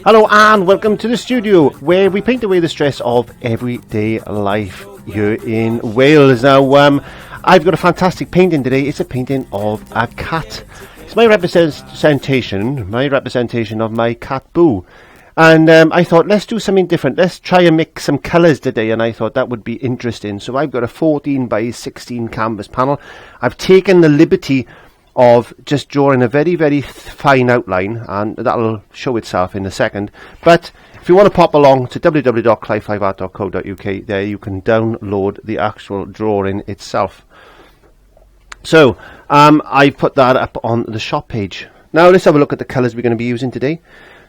Hello and welcome to the studio where we paint away the stress of everyday life here in Wales. Now I've got a fantastic painting today. It's a painting of a cat. It's my representation of my cat Boo. And I thought, let's do something different. Let's try and mix some colours today, and I thought that would be interesting. So I've got a 14 by 16 canvas panel. I've taken the liberty of just drawing a very, very fine outline, and that'll show itself in a second. But if you want to pop along to www.clive5art.co.uk, there you can download the actual drawing itself. So I put that up on the shop page. Now let's have a look at the colours we're going to be using today.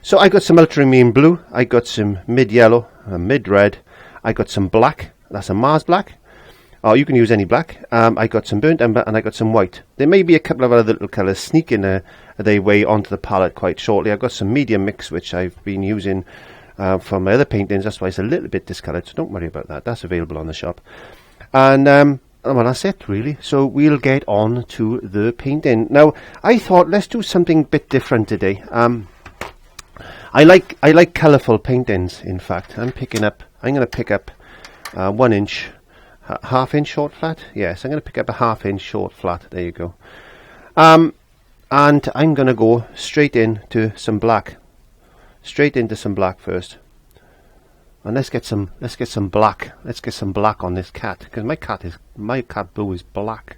So I got some ultramarine blue, I got some mid yellow, mid red, I got some black, that's a Mars black, or you can use any black. I got some burnt umber and I got some white. There may be a couple of other little colours sneaking their way onto the palette quite shortly. I've got some medium mix which I've been using for my other paintings, that's why it's a little bit discoloured, so don't worry about that, that's available on the shop. And well, that's it really, so we'll get on to the painting. Now I thought let's do something a bit different today. I like colourful paintings. In fact, I'm going to pick up 1 inch, half inch short flat. Yes, I'm going to pick up a half inch short flat. There you go. And I'm going to go straight into some black. Straight into some black first. And let's get some black. Let's get some black on this cat, because my cat Boo is black.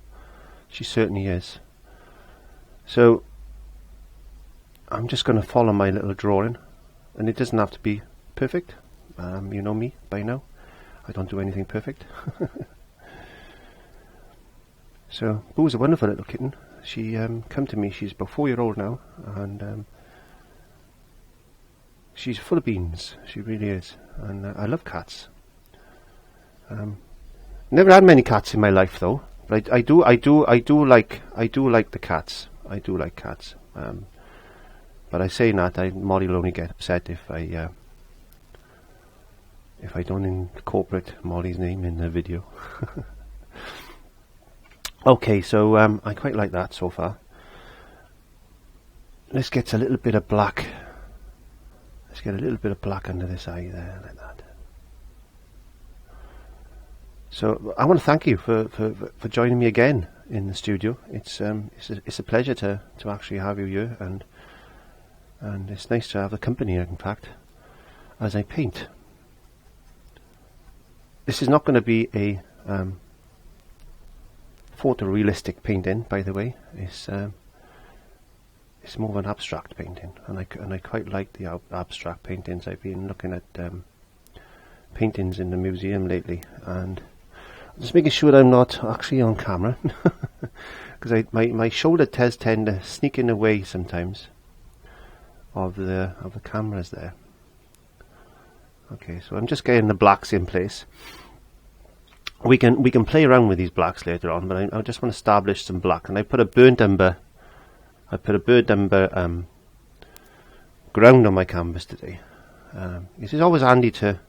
She certainly is. So I'm just going to follow my little drawing, and it doesn't have to be perfect. You know me by now, I don't do anything perfect. So Boo's a wonderful little kitten. She come to me, she's about 4-year-old now, and she's full of beans, she really is, and I love cats. Never had many cats in my life though, but I do like the cats. I do like cats. But I say that, Molly will only get upset if I don't incorporate Molly's name in the video. Okay, so I quite like that so far. Let's get a little bit of black. Let's get a little bit of black under this eye there, like that. So I want to thank you for joining me again in the studio. It's a pleasure to actually have you here, and it's nice to have the company, in fact, as I paint. This is not going to be a photorealistic painting, by the way. It's more of an abstract painting, and I quite like the abstract paintings. I've been looking at paintings in the museum lately, and I'm just making sure I'm not actually on camera, because my shoulder does tend to sneak in the way sometimes of the cameras there. Okay, so I'm just getting the blacks in place. We can play around with these blacks later on, but I just want to establish some black, and I put a burnt umber. Ground on my canvas today. It's always handy to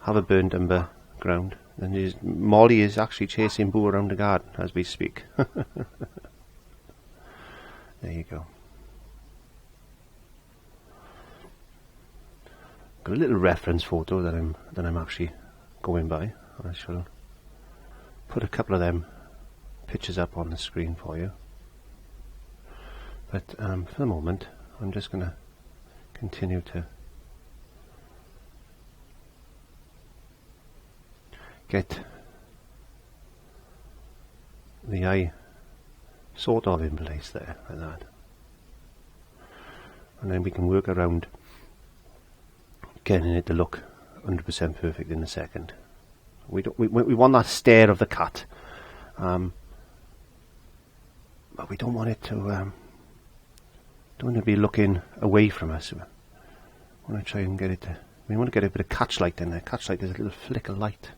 have a burnt umber ground. And Molly is actually chasing Boo around the garden as we speak. There you go. Got a little reference photo that I'm actually going by. I shall put a couple of them pictures up on the screen for you. But for the moment, I'm just going to continue to get the eye sort of in place there, like that, and then we can work around getting it to look 100% perfect in a second. We want that stare of the cat, but we don't want it to don't want to be looking away from us. We want to try and get it to, we want to get a bit of catchlight in there. Catchlight is a little flick of light.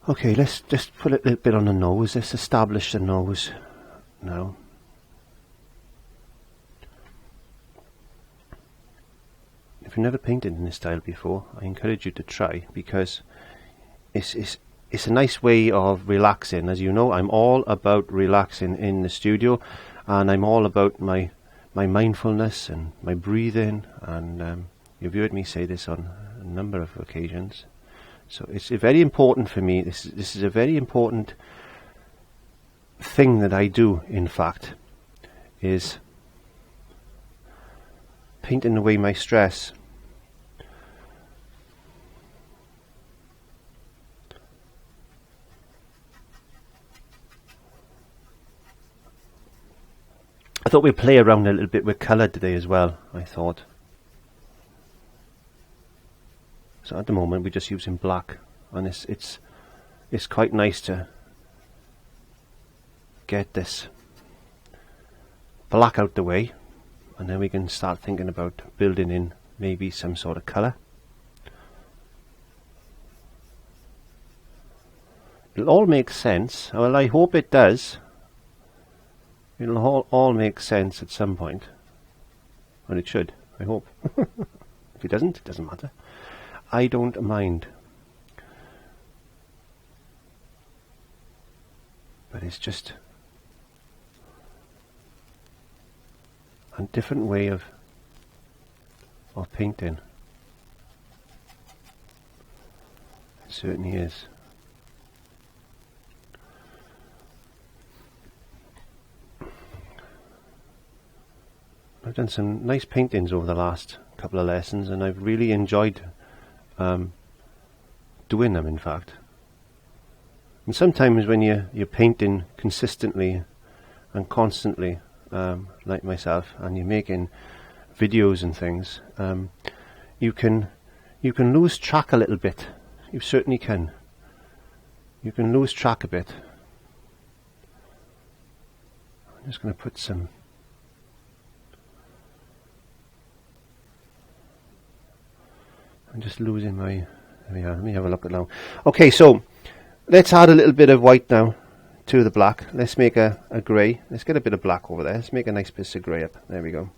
Okay, let's just put a little bit on the nose. Let's establish the nose now. If you've never painted in this style before, I encourage you to try, because it's a nice way of relaxing. As you know, I'm all about relaxing in the studio, and I'm all about my mindfulness and my breathing, and you've heard me say this on a number of occasions. So it's very important for me. This is a very important thing that I do, in fact, is painting away my stress. I thought we'd play around a little bit with colour today as well, I thought. So at the moment we're just using black, and it's quite nice to get this black out the way, and then we can start thinking about building in maybe some sort of colour. It'll all make sense. Well, I hope it does. It'll all make sense at some point. Well, it should, I hope. If it doesn't, it doesn't matter. I don't mind. But it's just a different way of painting. It certainly is. I've done some nice paintings over the last couple of lessons, and I've really enjoyed doing them, in fact. And sometimes when you're painting consistently and constantly, like myself, and you're making videos and things, you can lose track a little bit. You certainly can. You can lose track a bit. I'm just going to put some. I'm just losing my. There we are. Let me have a look at now. Okay, so let's add a little bit of white now to the black. Let's make a grey. Let's get a bit of black over there. Let's make a nice bit of grey up. There we go.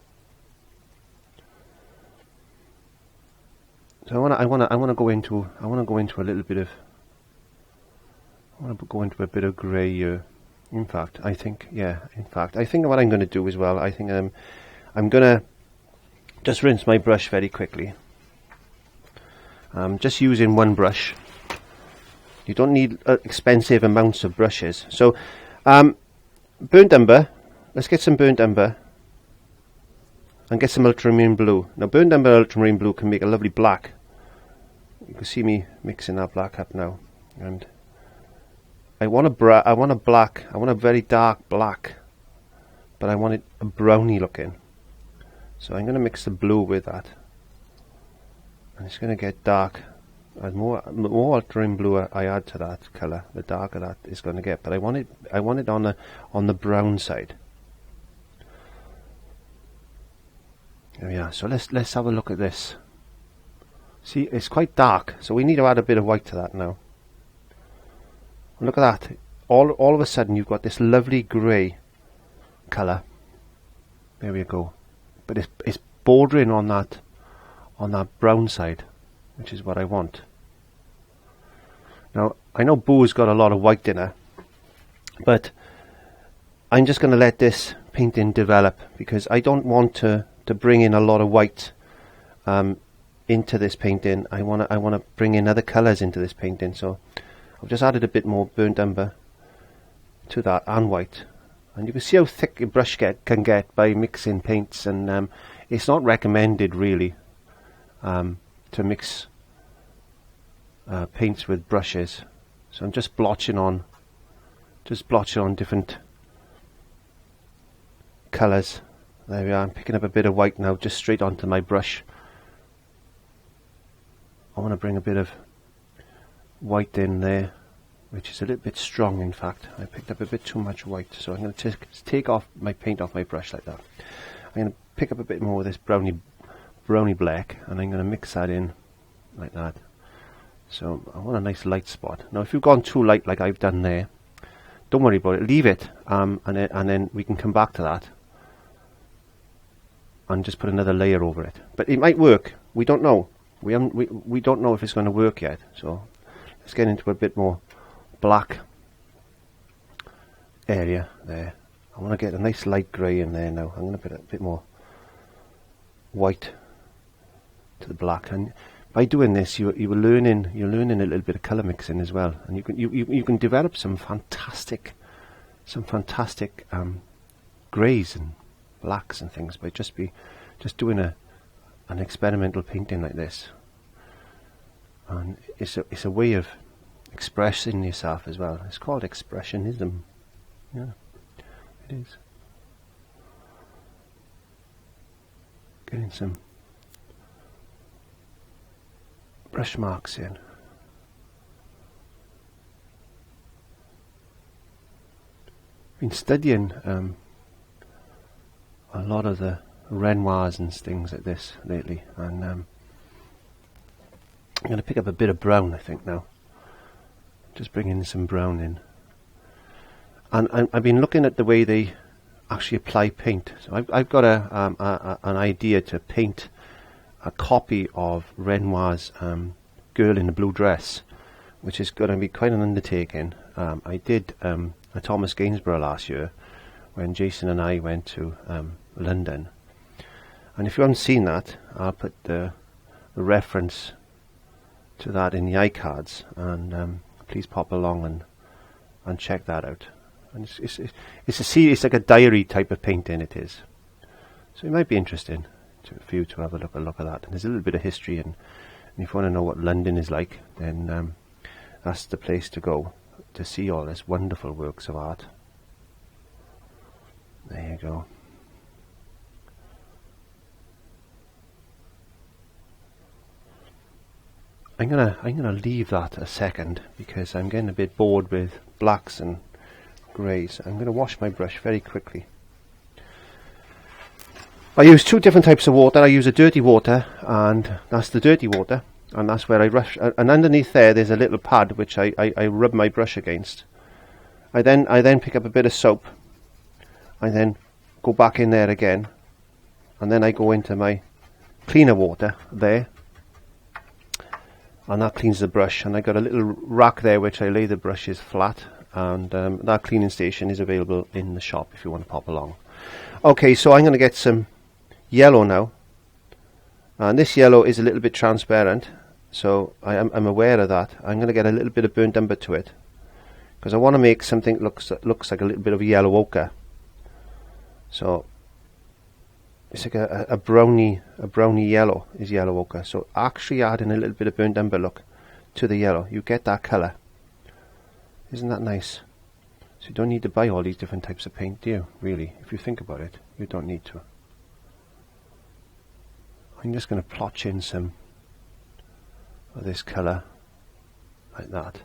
So I want to go into a little bit of. I want to go into a bit of grey here. In fact, I think what I'm going to do as well. I think I'm going to just rinse my brush very quickly. Just using one brush. You don't need expensive amounts of brushes. So, burnt umber. Let's get some burnt umber and get some ultramarine blue. Now, burnt umber and ultramarine blue can make a lovely black. You can see me mixing that black up now, and I want a very dark black, but I want it a browny looking. So I'm going to mix the blue with that. And it's going to get dark. And more ultramarine blue I add to that colour, the darker that is going to get. But I want it on the brown side. There we are. So let's have a look at this. See, it's quite dark, so we need to add a bit of white to that now. And look at that. All of a sudden you've got this lovely grey colour. There we go. But it's bordering on that brown side, which is what I want. Now, I know Boo's got a lot of white in her, but I'm just going to let this painting develop, because I don't want to bring in a lot of white into this painting. I want to bring in other colours into this painting, so I've just added a bit more burnt umber to that, and white. And you can see how thick a brush can get by mixing paints, and it's not recommended really to mix paints with brushes. So I'm just blotching on different colours. There we are. I'm picking up a bit of white now, just straight onto my brush. I want to bring a bit of white in there, which is a little bit strong. In fact, I picked up a bit too much white, so I'm going to take off my paint off my brush like that. I'm going to pick up a bit more of this browny black, and I'm going to mix that in like that. So I want a nice light spot. Now, if you've gone too light like I've done there, don't worry about it. Leave it, and then we can come back to that and just put another layer over it. But it might work. We don't know. We don't know if it's going to work yet. So let's get into a bit more black area there. I I want to get a nice light grey in there now. I'm going to put a bit more white to the black, and by doing this you're learning a little bit of colour mixing as well, and you can develop some fantastic greys and blacks and things by just doing an experimental painting like this. And it's a way of expressing yourself as well. It's called expressionism. Yeah, it is. Getting some brush marks in. Been studying a lot of the Renoirs and things like this lately, and I'm going to pick up a bit of brown, I think, now. Just bringing some brown in. And I've been looking at the way they actually apply paint. So I've got an idea to paint a copy of Renoir's Girl in a Blue Dress, which is going to be quite an undertaking. I did a Thomas Gainsborough last year when Jason and I went to London. And if you haven't seen that, I'll put the reference to that in the iCards, and please pop along and check that out. And it's like a diary type of painting, it is. So it might be interesting for you to have a look at that. And there's a little bit of history, and if you want to know what London is like, then that's the place to go to see all this wonderful works of art. There you go. I'm gonna leave that a second because I'm getting a bit bored with blacks and greys. I'm gonna wash my brush very quickly. I use two different types of water. I use a dirty water, and that's the dirty water, and that's where I brush. And underneath there's a little pad which I rub my brush against. I then pick up a bit of soap. I then go back in there again, and then I go into my cleaner water there, and that cleans the brush. And I got a little rack there which I lay the brushes flat, and that cleaning station is available in the shop if you want to pop along. Okay, so I'm going to get some yellow now, and this yellow is a little bit transparent, so I'm aware of that. I'm going to get a little bit of burnt umber to it because I want to make something that looks like a little bit of a yellow ochre. So it's like a browny yellow is yellow ochre. So actually adding a little bit of burnt umber look to the yellow, you get that colour. Isn't that nice? So you don't need to buy all these different types of paint, do you? Really, if you think about it, you don't need to. I'm just going to plotch in some of this colour like that.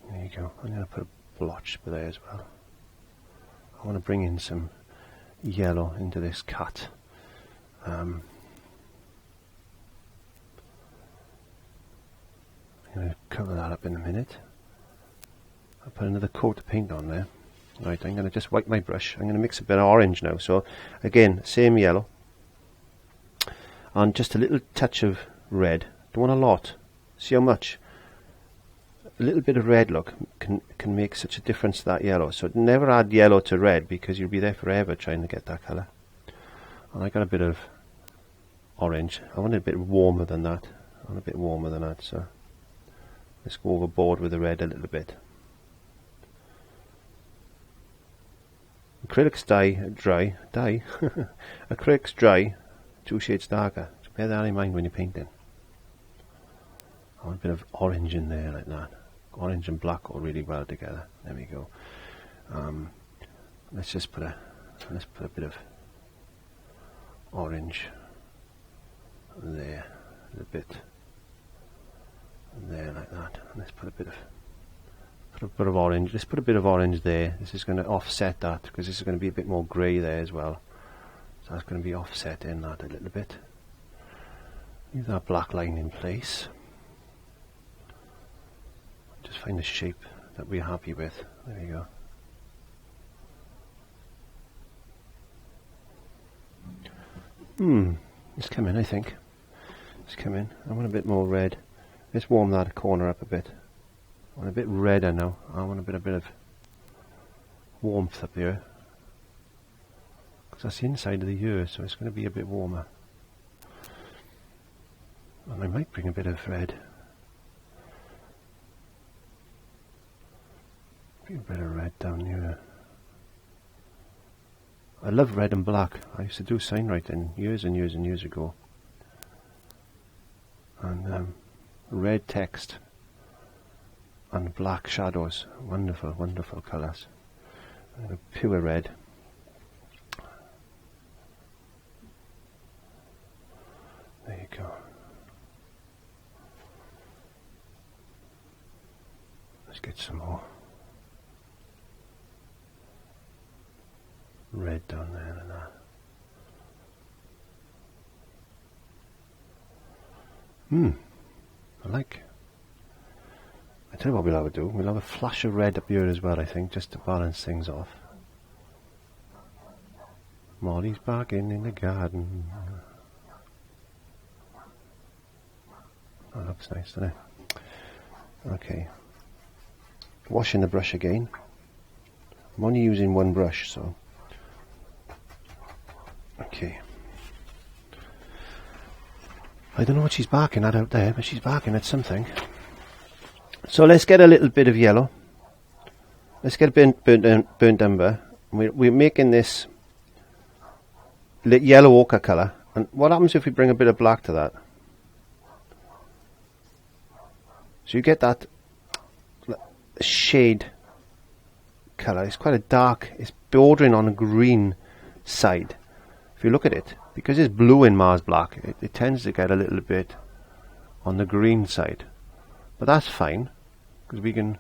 There you go. I'm going to put a blotch there as well. I want to bring in some yellow into this cat. I'm going to cover that up in a minute. I'll put another coat of paint on there. Right, I'm going to just wipe my brush. I'm going to mix a bit of orange now. So again, same yellow. And just a little touch of red. Don't want a lot. See how much? A little bit of red look can make such a difference to that yellow. So never add yellow to red because you'll be there forever trying to get that colour. And I got a bit of orange. I want it a bit warmer than that. I want a bit warmer than that. So let's go overboard with the red a little bit. Acrylics dry. Acrylics dry, 2 shades darker. So bear that in mind when you're painting. I want a bit of orange in there like that. Orange and black go really well together. There we go. Let's put a bit of orange there, a little bit there like that. Let's put a bit of orange. Let's put a bit of orange there. This is going to offset that because this is going to be a bit more grey there as well. So that's going to be offset in that a little bit. Leave that black line in place. Just find the shape that we're happy with. There you go. It's coming, I think. It's coming. I want a bit more red. Let's warm that corner up a bit. I want a bit redder now. I want a bit of warmth up here. Because that's the inside of the ear, so it's going to be a bit warmer. And I might bring a bit of red. Bring a bit of red down here. I love red and black. I used to do sign writing years and years and years ago. And red text and black shadows. Wonderful, wonderful colours. And pure red. There you go. Let's get some more red down there and that. I like. I tell you what we'll have to do. We'll have a flash of red up here as well, I think, just to balance things off. Molly's barking in the garden. That looks nice, doesn't it? Okay. Washing the brush again. I'm only using one brush, so. Okay. I don't know what she's barking at out there, but she's barking at something. So let's get a little bit of yellow. Let's get burnt umber. We're making this yellow ochre colour. And what happens if we bring a bit of black to that? So you get that shade colour. It's quite a dark, it's bordering on a green side. If you look at it, because it's blue in Mars Black, it tends to get a little bit on the green side. But that's fine, because we can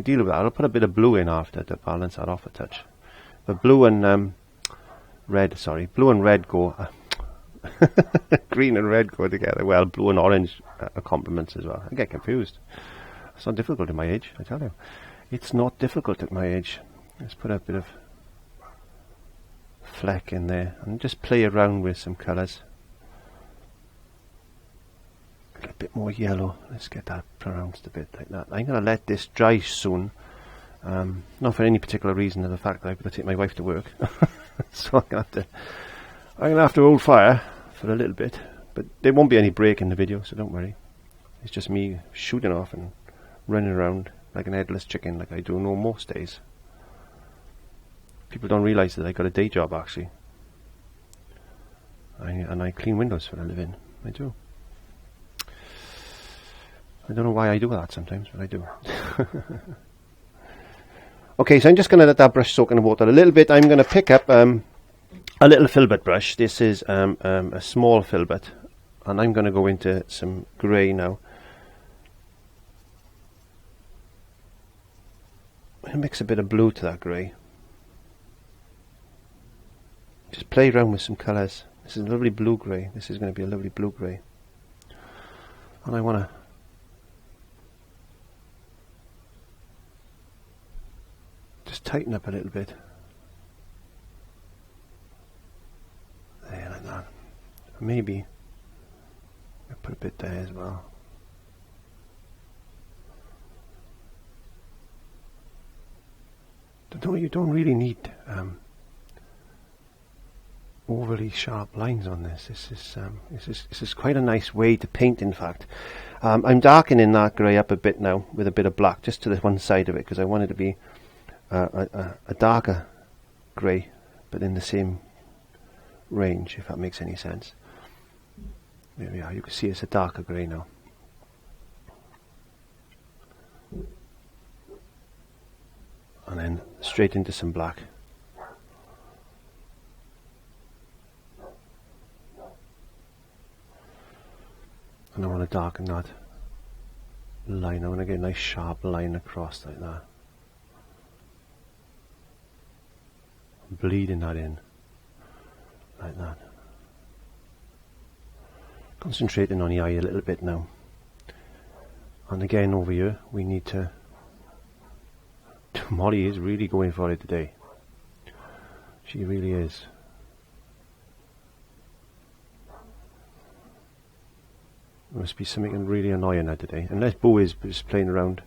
deal with that. I'll put a bit of blue in after to balance that off a touch. But blue and blue and red go. Green and red go together. Well, blue and orange are complements as well. I get confused. It's not difficult at my age, I tell you. It's not difficult at my age. Let's put a bit of fleck in there and just play around with some colours. A bit more yellow. Let's get that pronounced a bit like that. I'm going to let this dry soon. Not for any particular reason, of the fact that I've got to take my wife to work. So I'm going to have to hold fire for a little bit. But there won't be any break in the video, so don't worry. It's just me shooting off and running around like an headless chicken, like I do no most days. People don't realise that I got a day job actually. And I clean windows for a living. I do. I don't know why I do that sometimes, but I do. Okay, so I'm just going to let that brush soak in the water a little bit. I'm going to pick up a little filbert brush. This is a small filbert, and I'm going to go into some grey now. And mix a bit of blue to that grey. Just play around with some colours. This is a lovely blue grey. This is going to be a lovely blue grey. And I want to just tighten up a little bit. There, like that. Maybe I'll put a bit there as well. You don't really need overly sharp lines on this. This is quite a nice way to paint, in fact. I'm darkening that grey up a bit now with a bit of black just to the one side of it, because I want it to be a darker grey but in the same range, if that makes any sense. There we are. You can see it's a darker grey now. And then straight into some black. And I want to darken that line. I want to get a nice sharp line across like that. Bleeding that in like that. Concentrating on the eye a little bit now. And again over here we need to... Molly is really going for it today. She really is. There must be something really annoying her today. Unless Boo is just playing around.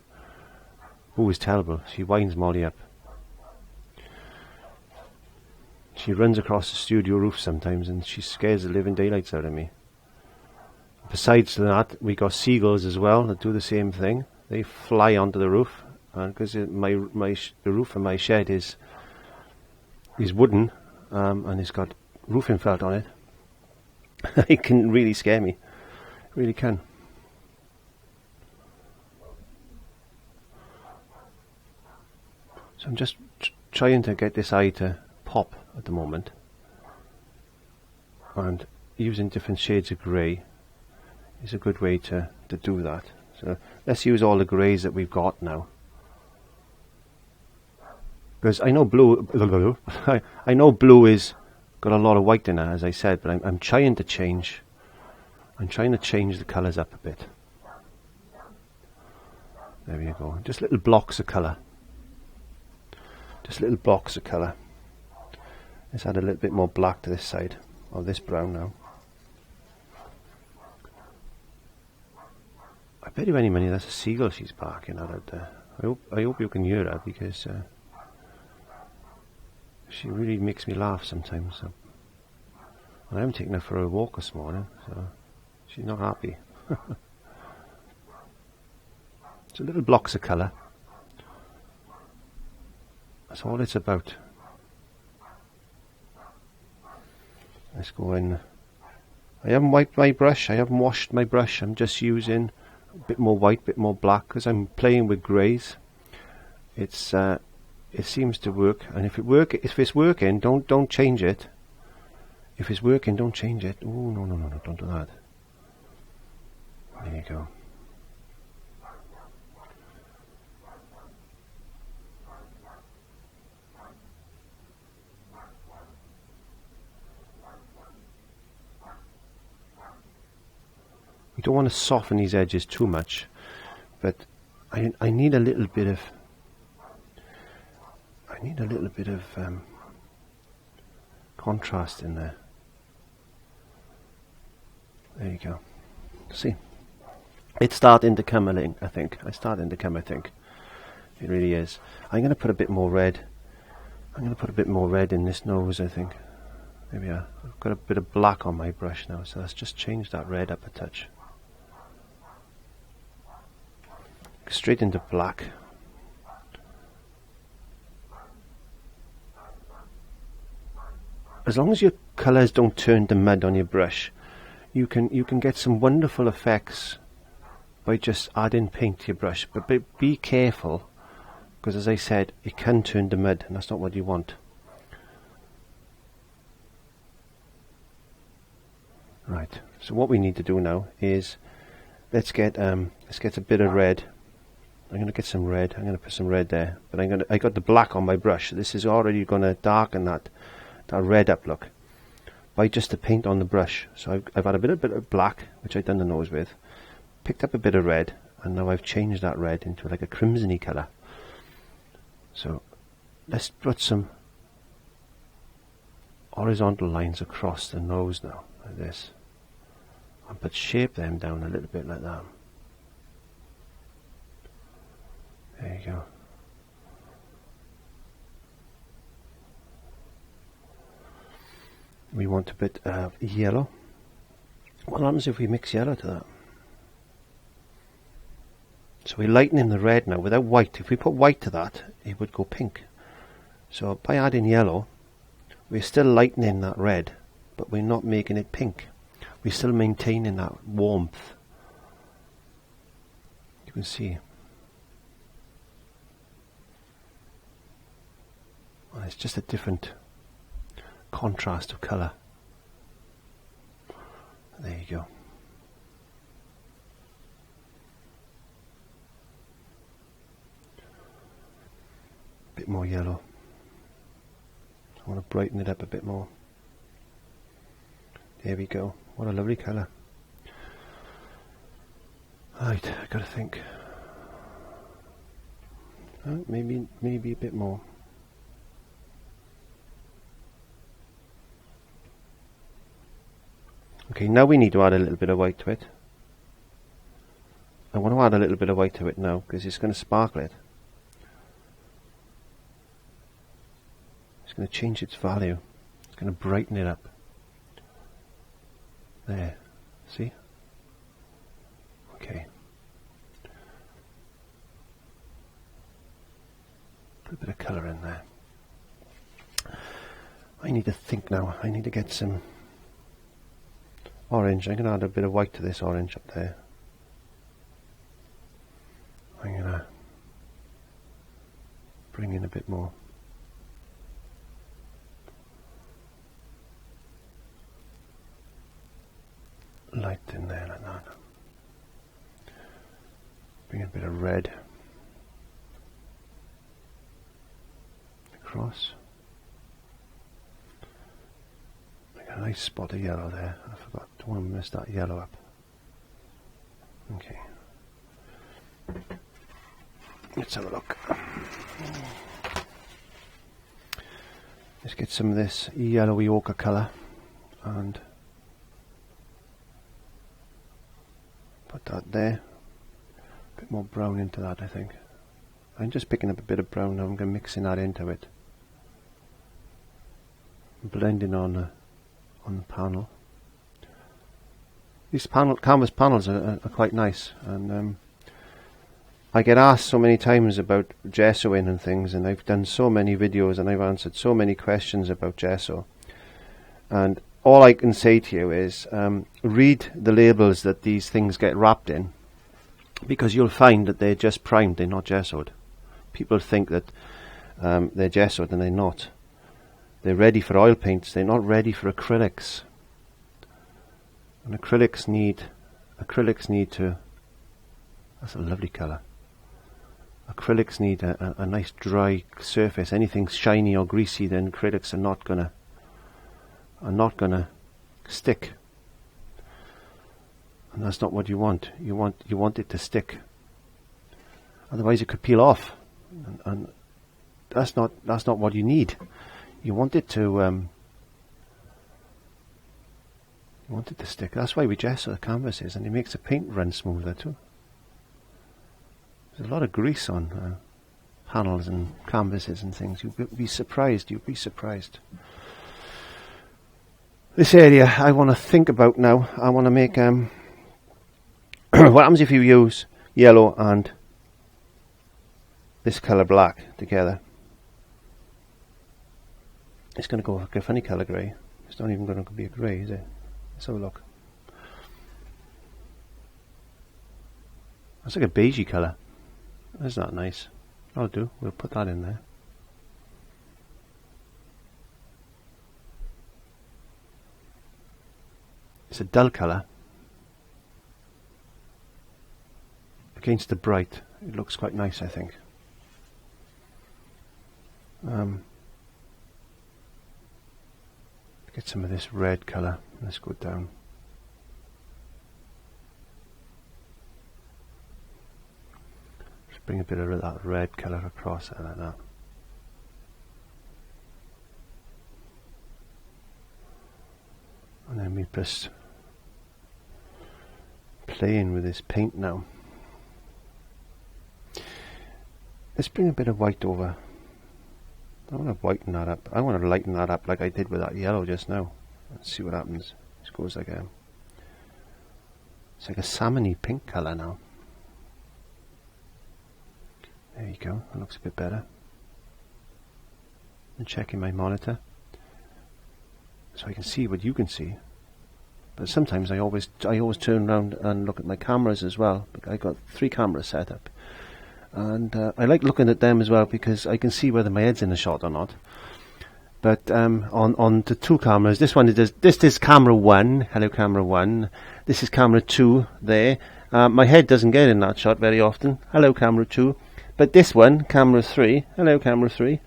Boo is terrible. She winds Molly up. She runs across the studio roof sometimes and she scares the living daylights out of me. Besides that, we got seagulls as well that do the same thing. They fly onto the roof, and because the roof of my shed is wooden, and it's got roofing felt on it, it can really scare me. It really can. So I'm just trying to get this eye to pop at the moment, and using different shades of grey is a good way to do that. So let's use all the greys that we've got now, because I know blue I know blue is got a lot of white in it, as I said, but I'm trying to change the colours up a bit. There we go. Just little blocks of colour. Just little blocks of colour. Let's add a little bit more black to this side of this brown now. I bet you any money that's a seagull she's barking at out there. I hope you can hear her, because she really makes me laugh sometimes. So. I haven't taken her for a walk this morning, so she's not happy. So little blocks of colour. That's all it's about. Let's go in. I haven't wiped my brush, I haven't washed my brush. I'm just using a bit more white, a bit more black, because I'm playing with greys. It seems to work, and if it's working, don't change it. If it's working, don't change it. Oh, no, don't do that. There you go. We don't want to soften these edges too much, but I need a little bit of contrast in there. There you go. See, it's starting to come, I think. It really is. I'm going to put a bit more red. In this nose, I think. There we are. I've got a bit of black on my brush now, so let's just change that red up a touch. Straight into black. As long as your colours don't turn to mud on your brush, you can get some wonderful effects by just adding paint to your brush. But be careful, because as I said, it can turn to mud, and that's not what you want. Right. So what we need to do now is let's get a bit of red. I'm going to get some red. I'm going to put some red there, but I got the black on my brush. This is already going to darken that red up look by just the paint on the brush. So I've had a bit of black, which I've done the nose with, picked up a bit of red, and now I've changed that red into like a crimsony colour. So let's put some horizontal lines across the nose now, like this, and shape them down a little bit like that. There you go. We want a bit of yellow. What happens if we mix yellow to that? So we're lightening the red now without white. If we put white to that, it would go pink. So by adding yellow, we're still lightening that red, but we're not making it pink. We're still maintaining that warmth. You can see. Well, it's just a different contrast of colour. There you go. A bit more yellow. I want to brighten it up a bit more. There we go. What a lovely colour. Right, I gotta think. Maybe a bit more. Okay, now we need to add a little bit of white to it. I want to add a little bit of white to it now because it's going to sparkle it. It's going to change its value. It's going to brighten it up. There, see? Okay. Put a bit of colour in there. I need to think now. I need to get some orange. I'm going to add a bit of white to this orange up there. I'm going to bring in a bit more. Light in there like that. Bring a bit of red across. Make a nice spot of yellow there. I forgot, don't want to mess that yellow up. Okay. Let's have a look. Let's get some of this yellowy ochre colour and put that there. A bit more brown into that, I think. I'm just picking up a bit of brown now. I'm going to mixing that into it. Blending on the panel. These canvas panels are quite nice, and I get asked so many times about gessoing and things, and I've done so many videos and I've answered so many questions about gesso. And all I can say to you is read the labels that these things get wrapped in, because you'll find that they're just primed, they're not gessoed. People think that they're gessoed and they're not. They're ready for oil paints, they're not ready for acrylics. And acrylics need to, that's a lovely colour. Acrylics need a nice dry surface. Anything shiny or greasy, then acrylics are not gonna stick. And that's not what you want. You want it to stick. Otherwise it could peel off. And that's not what you need. You want it to stick. That's why we gesso the canvases, and it makes the paint run smoother too. There's a lot of grease on panels and canvases and things. You'd be surprised. You'd be surprised. This area I want to think about now. I want to make what happens if you use yellow and this colour black together? It's going to go like a funny colour grey. It's not even going to be a grey, is it? Let's have a look. That's like a beigey colour. That's not nice. I'll do. We'll put that in there. It's a dull colour. Against the bright, it looks quite nice, I think. Get some of this red colour. Let's go down. Just bring a bit of that red colour across like that. And then we just playing with this paint now. Let's bring a bit of white over. I want to whiten that up. I want to lighten that up like I did with that yellow just now. Let's see what happens. It goes like it's like a salmony pink colour now. There you go. That looks a bit better. I'm checking my monitor so I can see what you can see. But sometimes I always turn around and look at my cameras as well. I got 3 cameras set up. And I like looking at them as well because I can see whether my head's in the shot or not. But on the 2 cameras, this is camera 1. Hello, camera 1. This is camera 2 there. My head doesn't get in that shot very often. Hello, camera 2. But this one, camera 3. Hello, camera 3.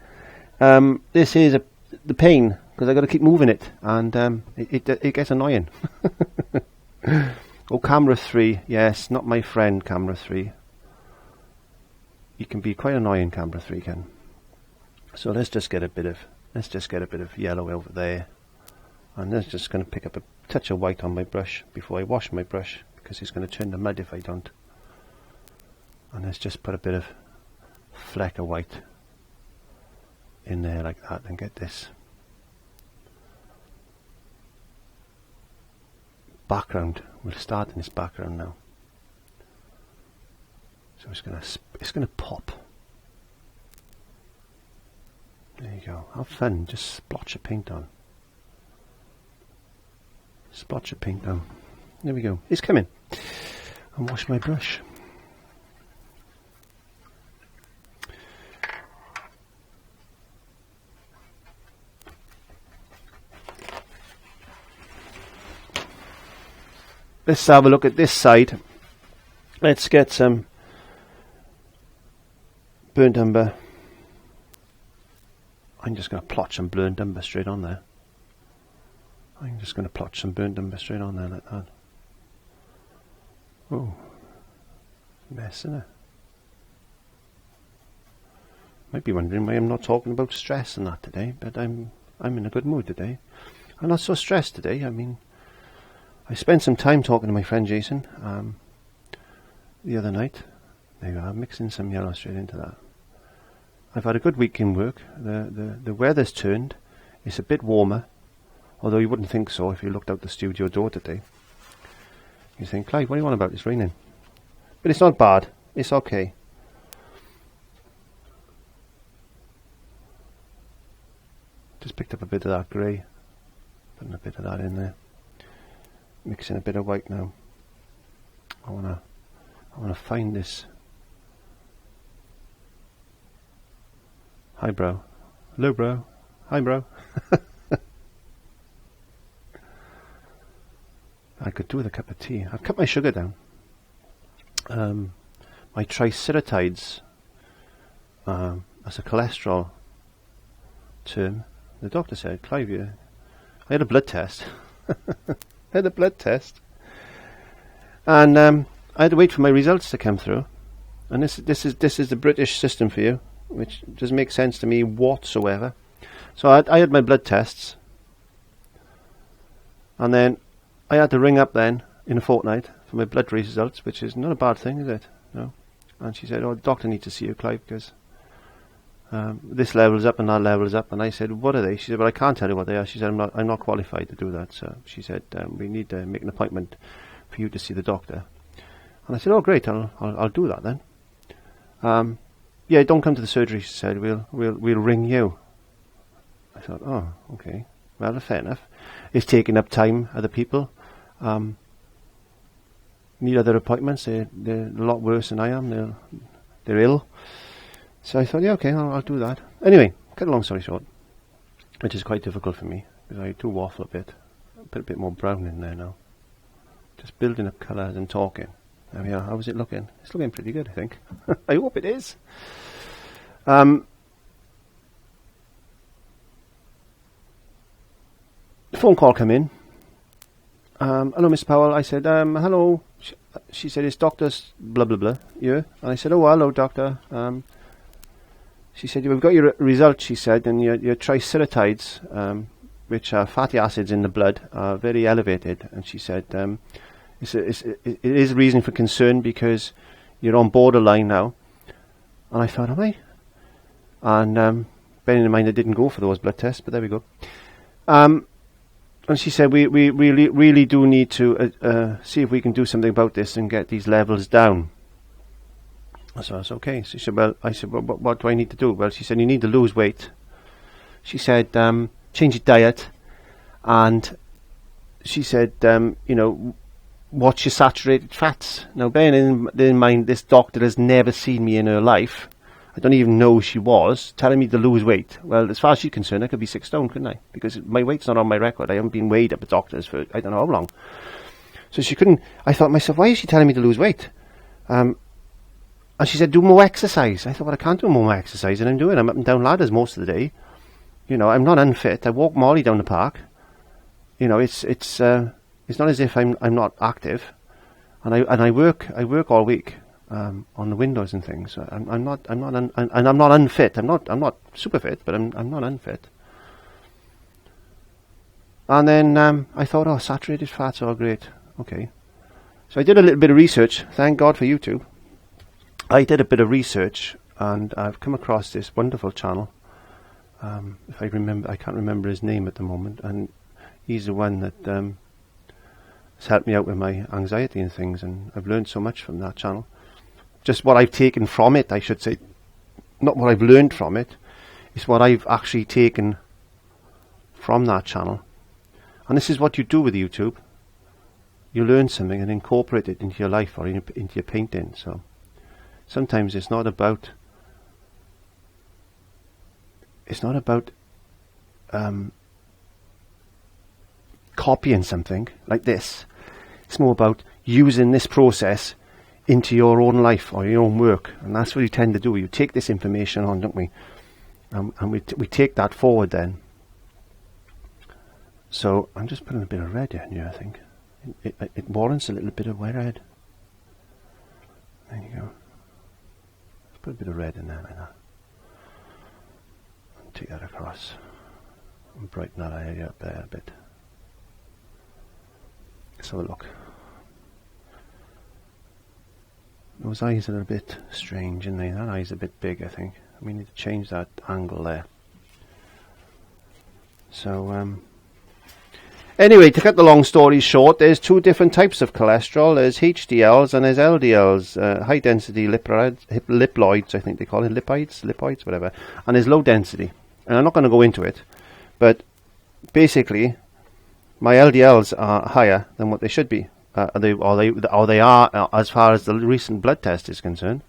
This is the pain because I got to keep moving it, and it gets annoying. Oh, camera 3. Yes, not my friend, camera 3. You can be quite annoying, camera 3 can. So let's just get a bit of yellow over there, and I'm just going to pick up a touch of white on my brush before I wash my brush because it's going to turn to mud if I don't. And let's just put a bit of fleck of white in there like that and get this background. We'll start in this background now. So it's gonna pop. There you go. Have fun. Just splotch of paint on. Splotch of paint on. There we go. It's coming. And wash my brush. Let's have a look at this side. Let's get some burnt umber. I'm just going to plotch some burnt umber straight on there. I'm just going to plotch some burnt umber straight on there like that. Oh, mess, isn't it? Might be wondering why I'm not talking about stress and that today, but I'm in a good mood today. I'm not so stressed today. I mean, I spent some time talking to my friend Jason the other night. There you are, mixing some yellow straight into that. I've had a good week in work. The weather's turned. It's a bit warmer, although you wouldn't think so if you looked out the studio door today. You think, Clive, what do you want about? It's raining. But it's not bad. It's okay. Just picked up a bit of that grey. Putting a bit of that in there. Mixing a bit of white now. I wanna find this. Hi bro. Hello bro. Hi bro. I could do with a cup of tea. I've cut my sugar down. My tricerattides as a cholesterol term. The doctor said, Clive, I had a blood test. I had a blood test, and I had to wait for my results to come through. And this is the British system for you, which doesn't make sense to me whatsoever. So I had my blood tests, and then I had to ring up then in a fortnight for my blood results, which is not a bad thing, is it? No. And she said, "Oh, the doctor needs to see you, Clive, because this level's up and that level's up." And I said, "What are they?" She said, "Well, I can't tell you what they are." She said, I'm not qualified to do that." So she said, "We need to make an appointment for you to see the doctor." And I said, "Oh, great, I'll do that then." "Yeah, don't come to the surgery," she said. We'll ring you." I thought, "Oh, okay. Well, fair enough. It's taking up time. Other people need other appointments. They're a lot worse than I am. They're ill. So I thought, yeah, okay, I'll do that. Anyway, cut a long story short, which is quite difficult for me because I do waffle a bit. Put a bit more brown in there now. Just building up colours and talking. There we are. How is it looking? It's looking pretty good, I think. I hope it is. The phone call come in. "Hello, Miss Powell." I said, "Hello." She said, "It's Dr. blah, blah, blah. Yeah?" And I said, "Oh, hello, doctor." She said, "We've got your results," she said, "and your tricerattides, which are fatty acids in the blood, are very elevated." And she said, it is a reason for concern because you're on borderline now." And I thought, am I? And bearing in mind I didn't go for those blood tests, but there we go. And she said, we really do need to see if we can do something about this and get these levels down. So I was okay. So she said, I said, well, what do I need to do? Well, she said, you need to lose weight. She said, change your diet. And she said, watch your saturated fats. Now, bearing in mind, this doctor has never seen me in her life. I don't even know who she was, telling me to lose weight. Well, as far as she's concerned, I could be 6 stone, couldn't I? Because my weight's not on my record. I haven't been weighed at a doctor's for I don't know how long. So she couldn't. I thought to myself, why is she telling me to lose weight? And she said, do more exercise. I thought, well, I can't do more exercise than I'm doing. I'm up and down ladders most of the day. I'm not unfit. I walk Molly down the park. It's not as if I'm not active. And I work all week on the windows and things. So I'm not unfit. I'm not super fit, but I'm not unfit. And then I thought, saturated fats are great. Okay. So I did a little bit of research. Thank God for YouTube. I did a bit of research and I've come across this wonderful channel. If I remember, I can't remember his name at the moment, and he's the one that has helped me out with my anxiety and things, and I've learned so much from that channel. Just what I've taken from it, I should say, not what I've learned from it, it's what I've actually taken from that channel. And this is what you do with YouTube. You learn something and incorporate it into your life or into your painting. So sometimes it's not about copying something like this. It's more about using this process into your own life or your own work, and that's what you tend to do. You take this information on, don't we? And we take that forward then. So I'm just putting a bit of red in here. I think it warrants a little bit of red. There you go. Let's put a bit of red in there like that. And take that across and brighten that area up there a bit. Let's have a look. Those eyes are a bit strange, aren't they? That eye's a bit big, I think. We need to change that angle there. So, anyway, to cut the long story short, there's two different types of cholesterol. There's HDLs and there's LDLs, high density lipoids, I think they call it, lipids, whatever. And there's low density. And I'm not going to go into it, but basically, my LDLs are higher than what they should be. They are as far as the recent blood test is concerned.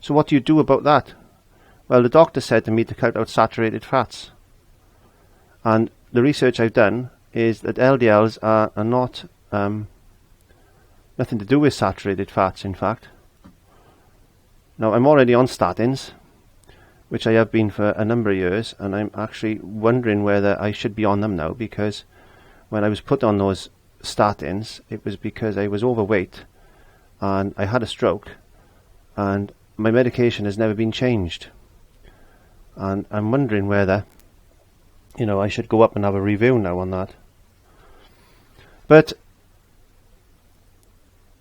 So what do you do about that? Well, the doctor said to me to cut out saturated fats. And the research I've done is that LDLs are not nothing to do with saturated fats, in fact. Now, I'm already on statins, which I have been for a number of years, and I'm actually wondering whether I should be on them now, because when I was put on those statins, it was because I was overweight and I had a stroke, and my medication has never been changed, and I'm wondering whether, you know, I should go up and have a review now on that. But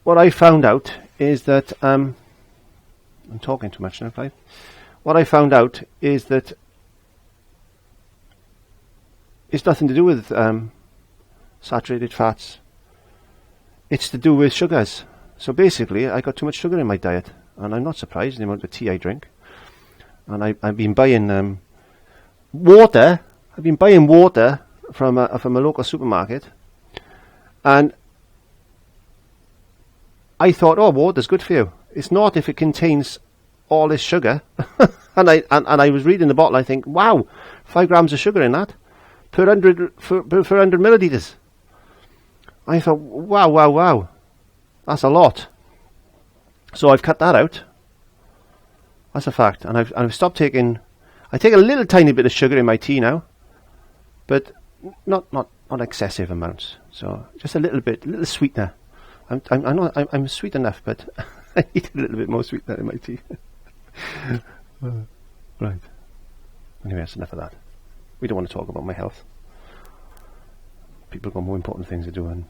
what I found out is that I'm talking too much now, Clive. What I found out is that it's nothing to do with saturated fats. It's to do with sugars. So basically, I got too much sugar in my diet, and I'm not surprised the amount of tea I drink. And I've been buying water. I've been buying water from a local supermarket, and I thought, oh, water's good for you. It's not if it contains all this sugar. and I was reading the bottle. I think, wow, 5 grams of sugar in that per 100 milliliters. I thought, wow, that's a lot. So I've cut that out. That's a fact. And I've stopped taking. I take a little tiny bit of sugar in my tea now, but not excessive amounts. So just a little bit, a little sweetener. I'm sweet enough, but I need a little bit more sweetener in my tea. Right. Anyway, that's enough of that. We don't want to talk about my health. People have got more important things to do than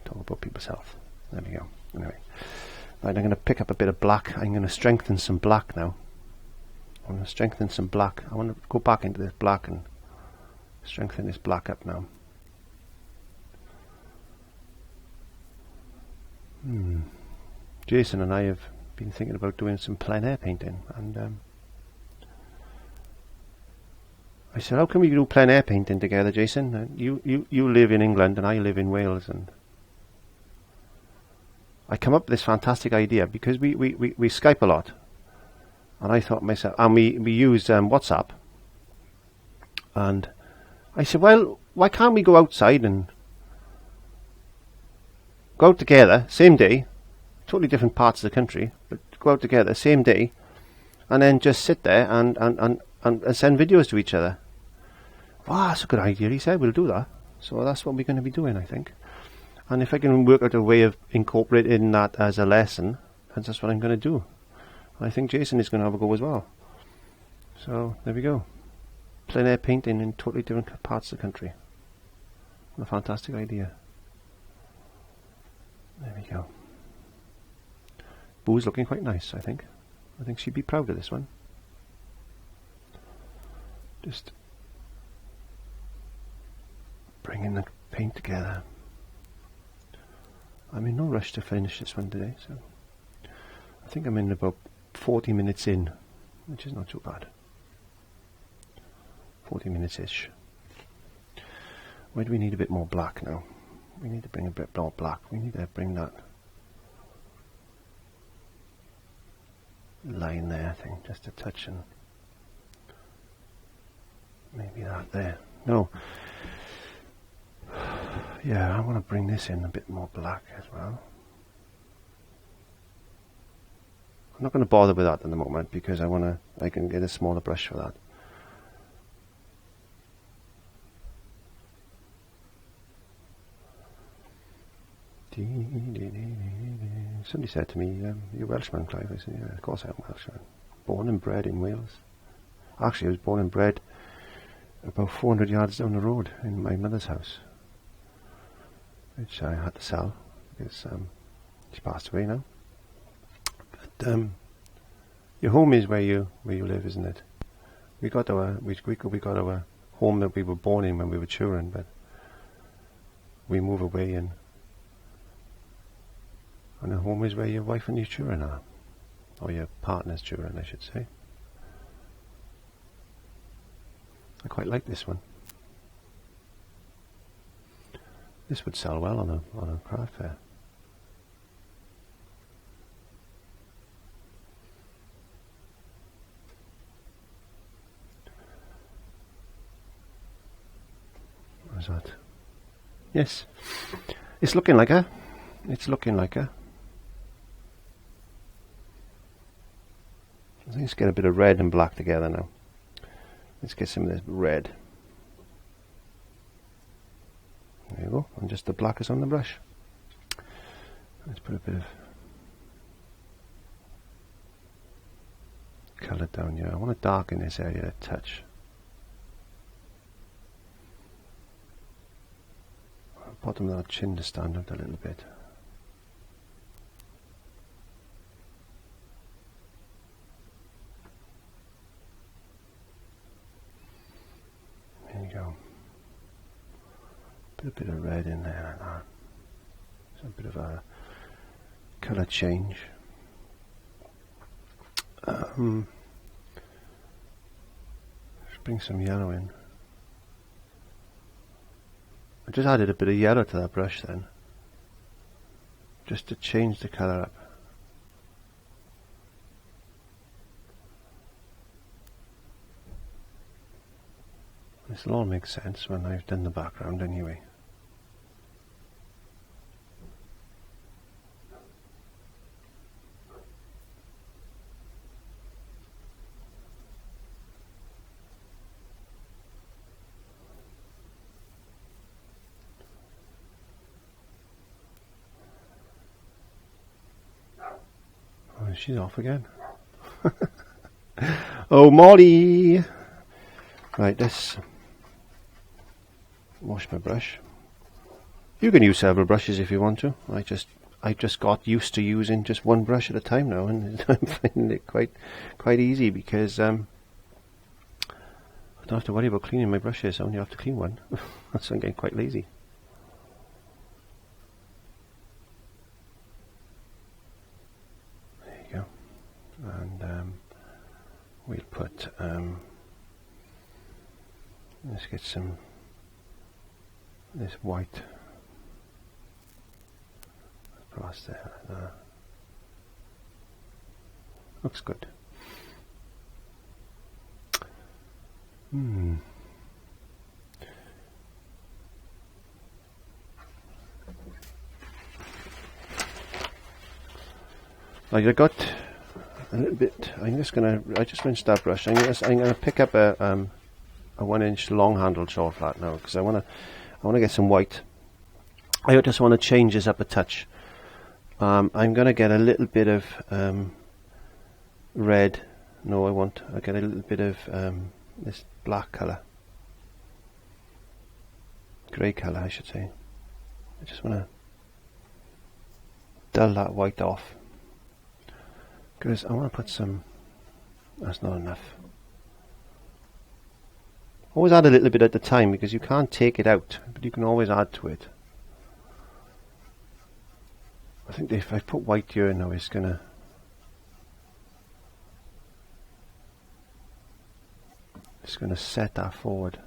talk about people's health. There we go. Anyway, right, I'm going to pick up a bit of black. I'm going to strengthen some black now. I'm going to strengthen some black. I want to go back into this black and strengthen this black up now. Jason and I have been thinking about doing some plein air painting, and I said, how can we do plein air painting together, Jason? You live in England and I live in Wales, and I come up with this fantastic idea because we Skype a lot, and I thought myself, and we use WhatsApp, and I said, well, why can't we go outside and go out together, same day, totally different parts of the country, but go out together, same day, and then just sit there and send videos to each other. Wow, that's a good idea, he said, we'll do that. So that's what we're going to be doing, I think. And if I can work out a way of incorporating that as a lesson, that's what I'm going to do. And I think Jason is going to have a go as well. So there we go. Plein air painting in totally different parts of the country. What a fantastic idea. There we go. Boo's looking quite nice, I think. I think she'd be proud of this one. Just bringing the paint together. I'm in no rush to finish this one today, so I think I'm in about 40 minutes in, which is not too bad. 40 minutes-ish. Where do we need a bit more black now? We need to bring a bit more black. We need to bring that line there, I think, just a touch, and maybe that there. No. Yeah, I want to bring this in a bit more black as well. I'm not going to bother with that at the moment because I can get a smaller brush for that. Somebody said to me, "You're Welshman, Clive." I said, "Yeah, of course I'm Welshman. Born and bred in Wales. Actually, I was born and bred about 400 yards down the road in my mother's house, which I had to sell because she passed away now. But your home is where you live, isn't it? We got our home that we were born in when we were children, but we move away, and the home is where your wife and your children are, or your partner's children, I should say. I quite like this one. This would sell well on a craft fair. What is that? Yes, it's looking like her. It's looking like her. Let's get a bit of red and black together now. Let's get some of this red. There you go, and just the black is on the brush. Let's put a bit of colour down here. I want to darken this area a touch. Bottom of that chin to stand out a little bit. There you go. Put a bit of red in there like that. So a bit of a colour change. Let's bring some yellow in. I just added a bit of yellow to that brush then, just to change the colour up. This will all make sense when I've done the background anyway. Oh, she's off again. Oh, Molly! Right, let's wash my brush. You can use several brushes if you want to. I just got used to using just one brush at a time now, and I'm finding it quite easy because I don't have to worry about cleaning my brushes. I only have to clean one. So I'm getting quite lazy. There you go. And we'll put let's get some this white across there. Looks good. Like I got a little bit. I just rinsed that brush. I'm gonna pick up a 1-inch long handled short flat now because I want to get some white. I just want to change this up a touch. I'm going to get a little bit of red. No, I won't. I'll get a little bit of this black colour. Grey colour, I should say. I just want to dull that white off. because I want to put some. That's not enough. Always add a little bit at the time, because you can't take it out, but you can always add to it. I think if I put white here now, it's gonna set that forward.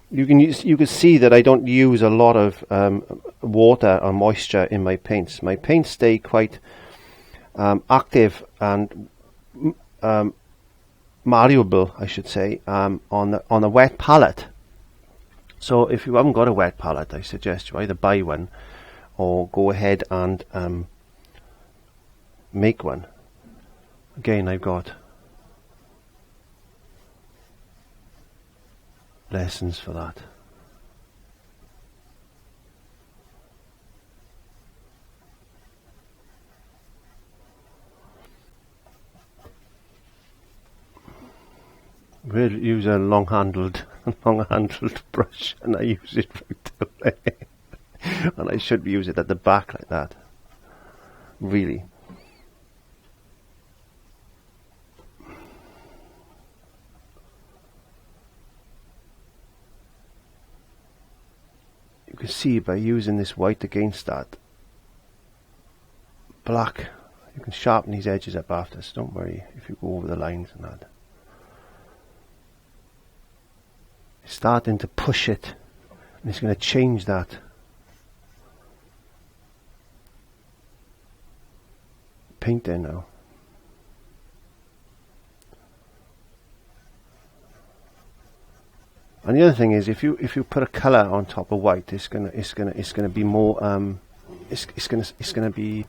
You can see that I don't use a lot of water or moisture in my paints. My paints stay quite active and malleable, I should say, on a wet palette. So if you haven't got a wet palette, I suggest you either buy one or go ahead and make one. Again, I've got lessons for that. We'll use a long-handled brush, and I use it and I should use it at the back like that. Really. You can see by using this white against that black, you can sharpen these edges up after, so don't worry if you go over the lines and that. It's starting to push it, and it's going to change that paint there now. And the other thing is, if you put a colour on top of white, it's gonna be more it's gonna be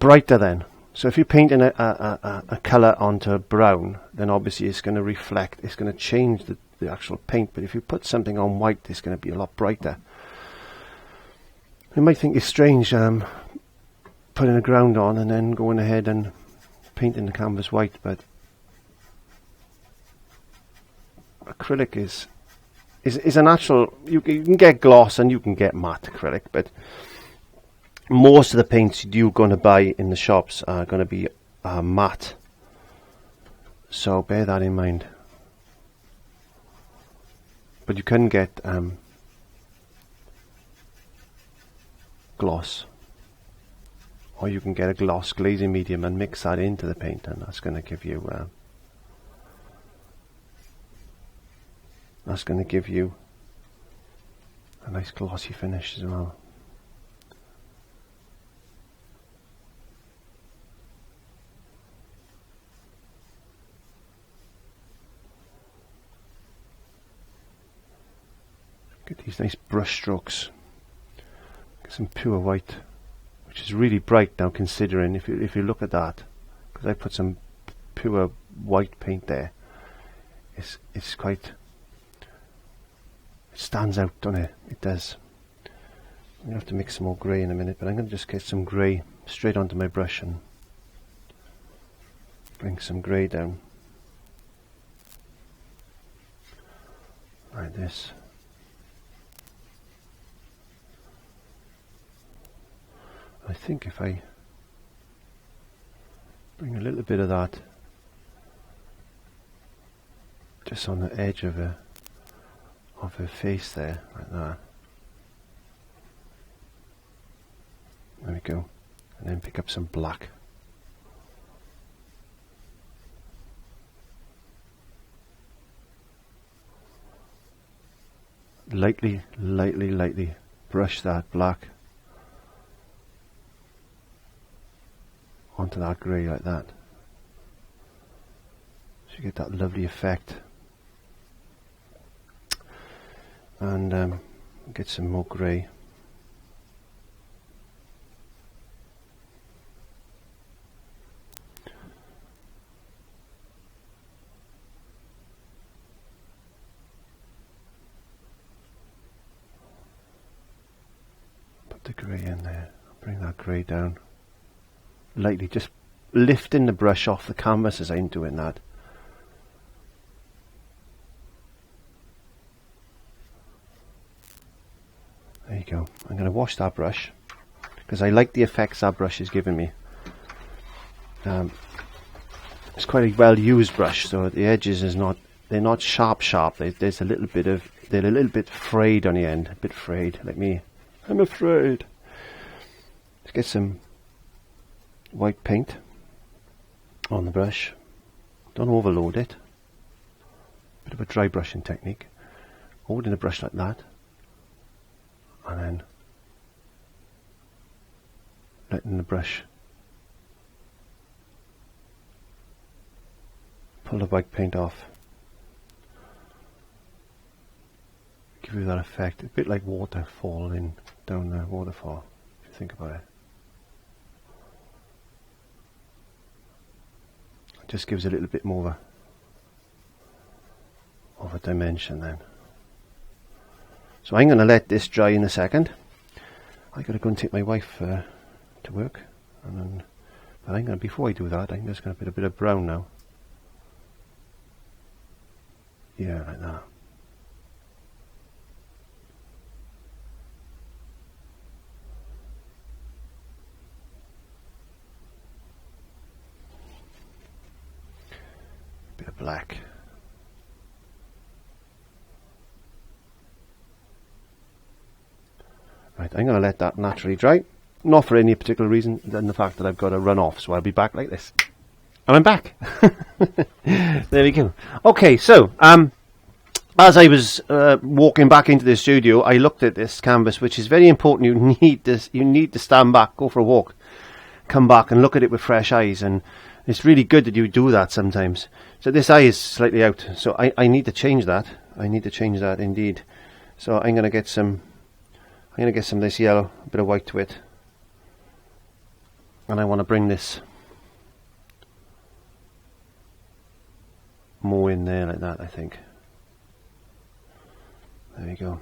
brighter then. So if you're painting a colour onto brown, then obviously it's going to reflect. It's going to change the actual paint. But if you put something on white, it's going to be a lot brighter. You might think it's strange putting a ground on and then going ahead and painting the canvas white, but acrylic is a natural. You can get gloss and you can get matte acrylic, but most of the paints you're going to buy in the shops are going to be matte, so bear that in mind. But you can get gloss, or you can get a gloss glazing medium and mix that into the paint, and that's going to give you a nice glossy finish as well. Get these nice brush strokes. Get some pure white, which is really bright now, considering if you look at that, because I put some pure white paint there. It's quite. It stands out, doesn't it? It does. I'm gonna have to mix some more grey in a minute, but I'm gonna just get some grey straight onto my brush and bring some grey down like this. I think if I bring a little bit of that just on the edge of her face there, like that. There we go. And then pick up some black. Lightly brush that black onto that grey like that, so you get that lovely effect. And get some more grey. Put the grey in there. Bring that grey down. lightly, just lifting the brush off the canvas as I'm doing that. There you go. I'm going to wash that brush because I like the effects that brush is giving me. It's quite a well used brush, so the edges is not, they're not sharp. There's a little bit of, they're a little bit frayed on the end, a bit frayed, like me. I'm afraid. Let's get some white paint on the brush. Don't overload it. Bit of a dry brushing technique. Holding the brush like that, and then letting the brush pull the white paint off. Give you that effect, a bit like water falling down the waterfall, if you think about it. It just gives a little bit more of a dimension then. So I'm going to let this dry in a second. I got to go and take my wife to work, and then, but I'm going to, before I do that, I'm just going to put a bit of brown now. Yeah, like that. Bit of black. Right, I'm going to let that naturally dry. Not for any particular reason than the fact that I've got to run off, so I'll be back like this. And I'm back. There we go. Okay, so as I was walking back into the studio, I looked at this canvas, which is very important. You need this. You need to stand back, go for a walk, come back and look at it with fresh eyes. And it's really good that you do that sometimes. So this eye is slightly out, so I need to change that. I need to change that indeed. So I'm going to get some. I'm going to get some of this yellow, a bit of white to it, and I want to bring this more in there like that, I think. There you go.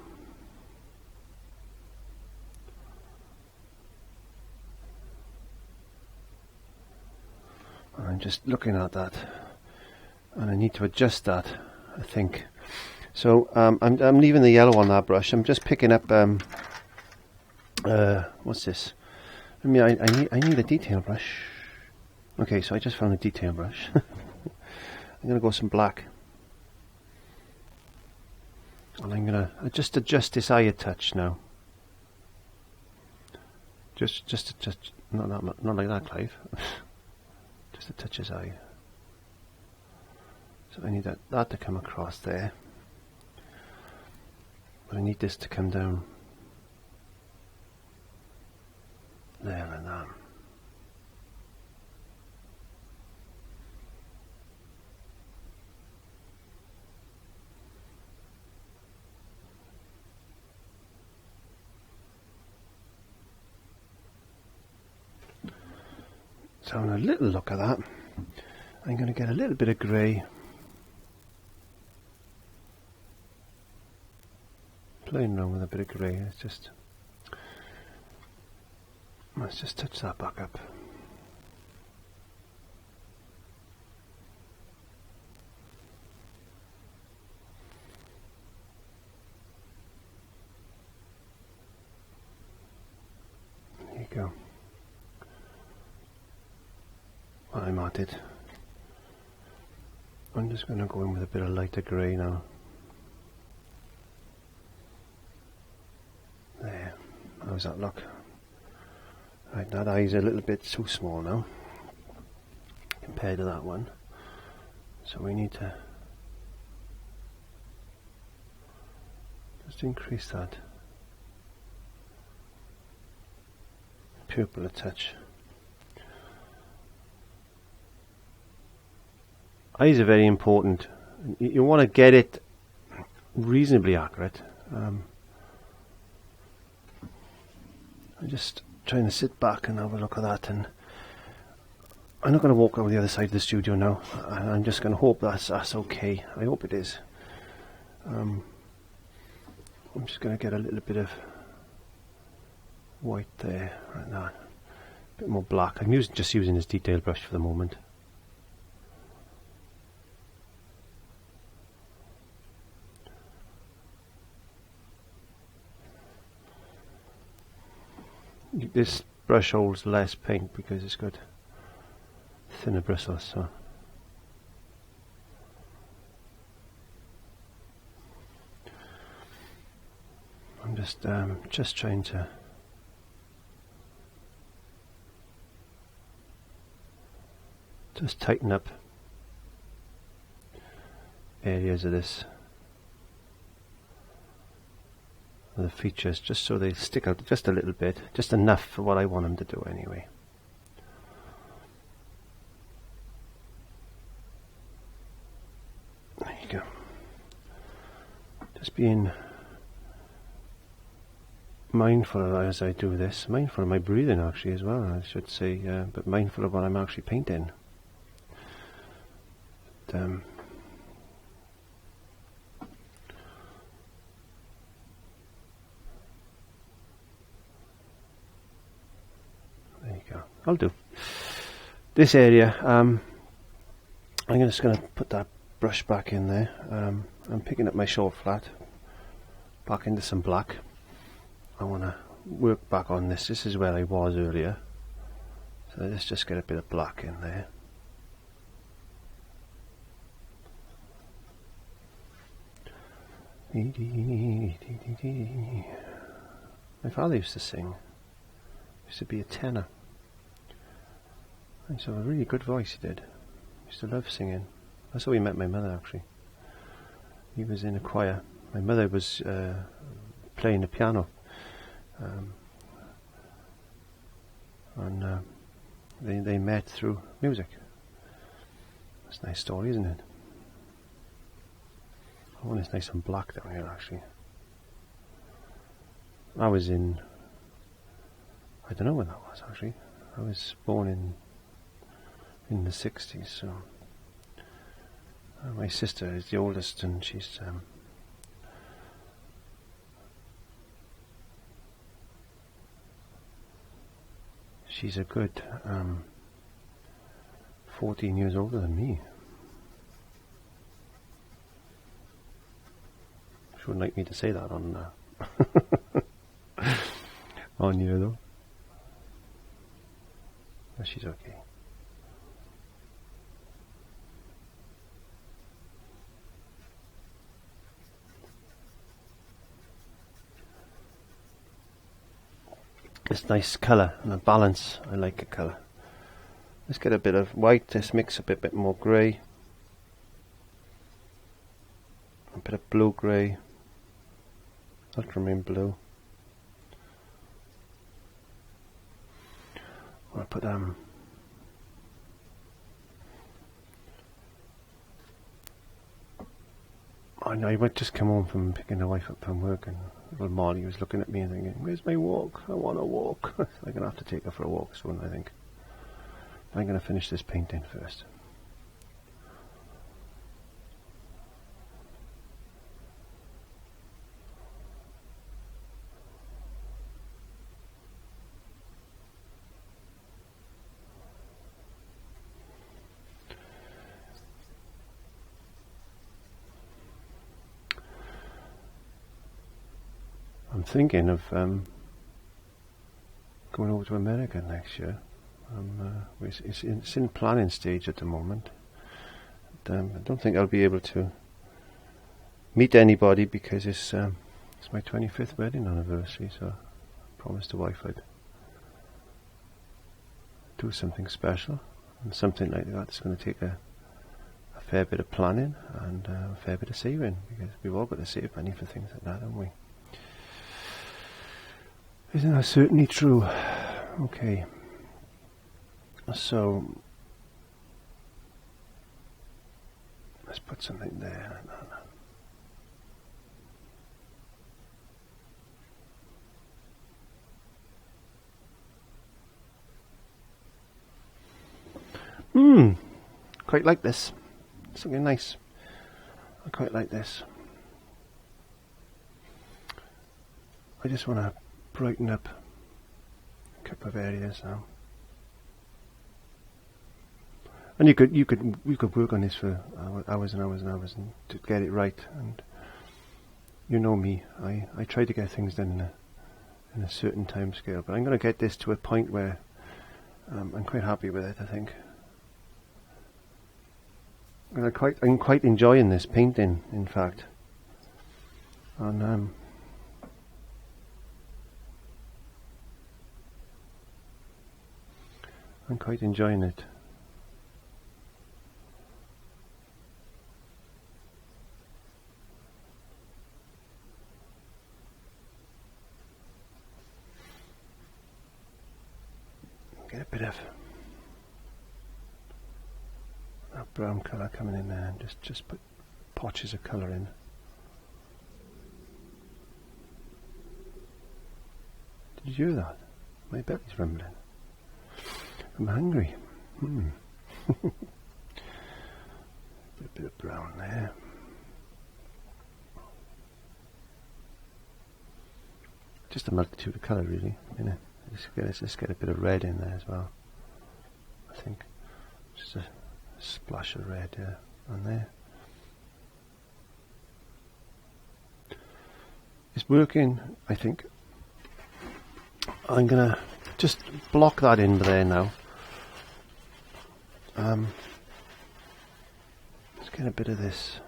I'm just looking at that, and I need to adjust that, I think. So I'm leaving the yellow on that brush. I'm just picking up what's this? I mean, I need a detail brush. Okay, so I just found a detail brush. I'm gonna go some black, and I'm gonna just adjust this eye a touch now. Just not like that, Clive. Just a touch his eye. So I need that to come across there, but I need this to come down there like that. So having a little look at that, I'm going to get a little bit of grey, playing around with a bit of grey. Let's just touch that back up. There you go. I'm at it. I'm just going to go in with a bit of lighter grey now. There. How's that look? Right, that eye's a little bit too small now compared to that one. So we need to just increase that purple a touch. Eyes are very important. You want to get it reasonably accurate. I'm just trying to sit back and have a look at that, and I'm not going to walk over the other side of the studio now. I'm just going to hope that's okay. I hope it is. I'm just going to get a little bit of white there, like that. A bit more black. I'm just using this detail brush for the moment. This brush holds less paint because it's got thinner bristles, so I'm just trying to tighten up areas of this, the features, just so they stick out just a little bit, just enough for what I want them to do anyway. There you go. Just being mindful as I do this, mindful of my breathing actually as well, I should say, but mindful of what I'm actually painting. There you go. I'll do this area. I'm just going to put that brush back in there. I'm picking up my short flat back into some black. I want to work back on this. This is where I was earlier, so let's just get a bit of black in there. My father used to sing. He used to be a tenor. He used to have a really good voice, he did. He used to love singing. That's how he met my mother actually. He was in a choir. My mother was playing the piano. And they met through music. That's a nice story, isn't it? Oh, and it's nice and black down here actually. I was in, I don't know when that was actually. I was born in the 60s, so my sister is the oldest, and she's a good 14 years older than me. She wouldn't like me to say that on on here though. But she's okay. This nice colour and the balance, I like the colour. Let's get a bit of white, let's mix a bit more grey. A bit of blue grey, ultramarine blue. I'll put I know, I might just come home from picking the wife up from work, and little Molly was looking at me and thinking, where's my walk? I want to walk. I'm going to have to take her for a walk soon, I think. I'm going to finish this painting first. I'm thinking of going over to America next year. It's in planning stage at the moment. I don't think I'll be able to meet anybody because it's my 25th wedding anniversary, so I promised the wife I'd do something special, and something like that is going to take a fair bit of planning and a fair bit of saving, because we've all got to save money for things like that, haven't we? Isn't that certainly true? Okay, so let's put something there. Quite like this. Something nice. I quite like this. I just want to brighten up a couple of areas now. And you could work on this for hours and hours and hours and to get it right. And you know me, I try to get things done in a certain time scale, but I'm going to get this to a point where I'm quite happy with it, I think. And I'm quite enjoying this painting, in fact. And I'm quite enjoying it. Get a bit of that brown colour coming in there, and just put patches of colour in. Did you hear that? My belly's rumbling. I'm hungry. A bit of brown there. Just a multitude of colour, really. You know, let's get a bit of red in there as well. I think just a splash of red, yeah, on there. It's working, I think. I'm gonna just block that in there now. Let's get a bit of this.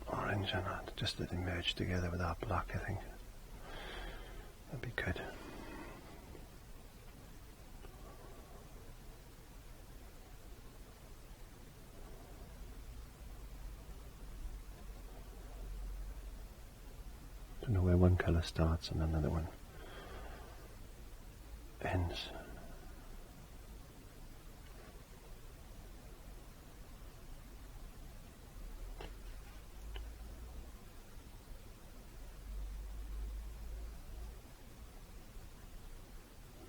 Orange on that, just let it merge together with that black, I think. That'd be good. Don't know where one colour starts and another one ends.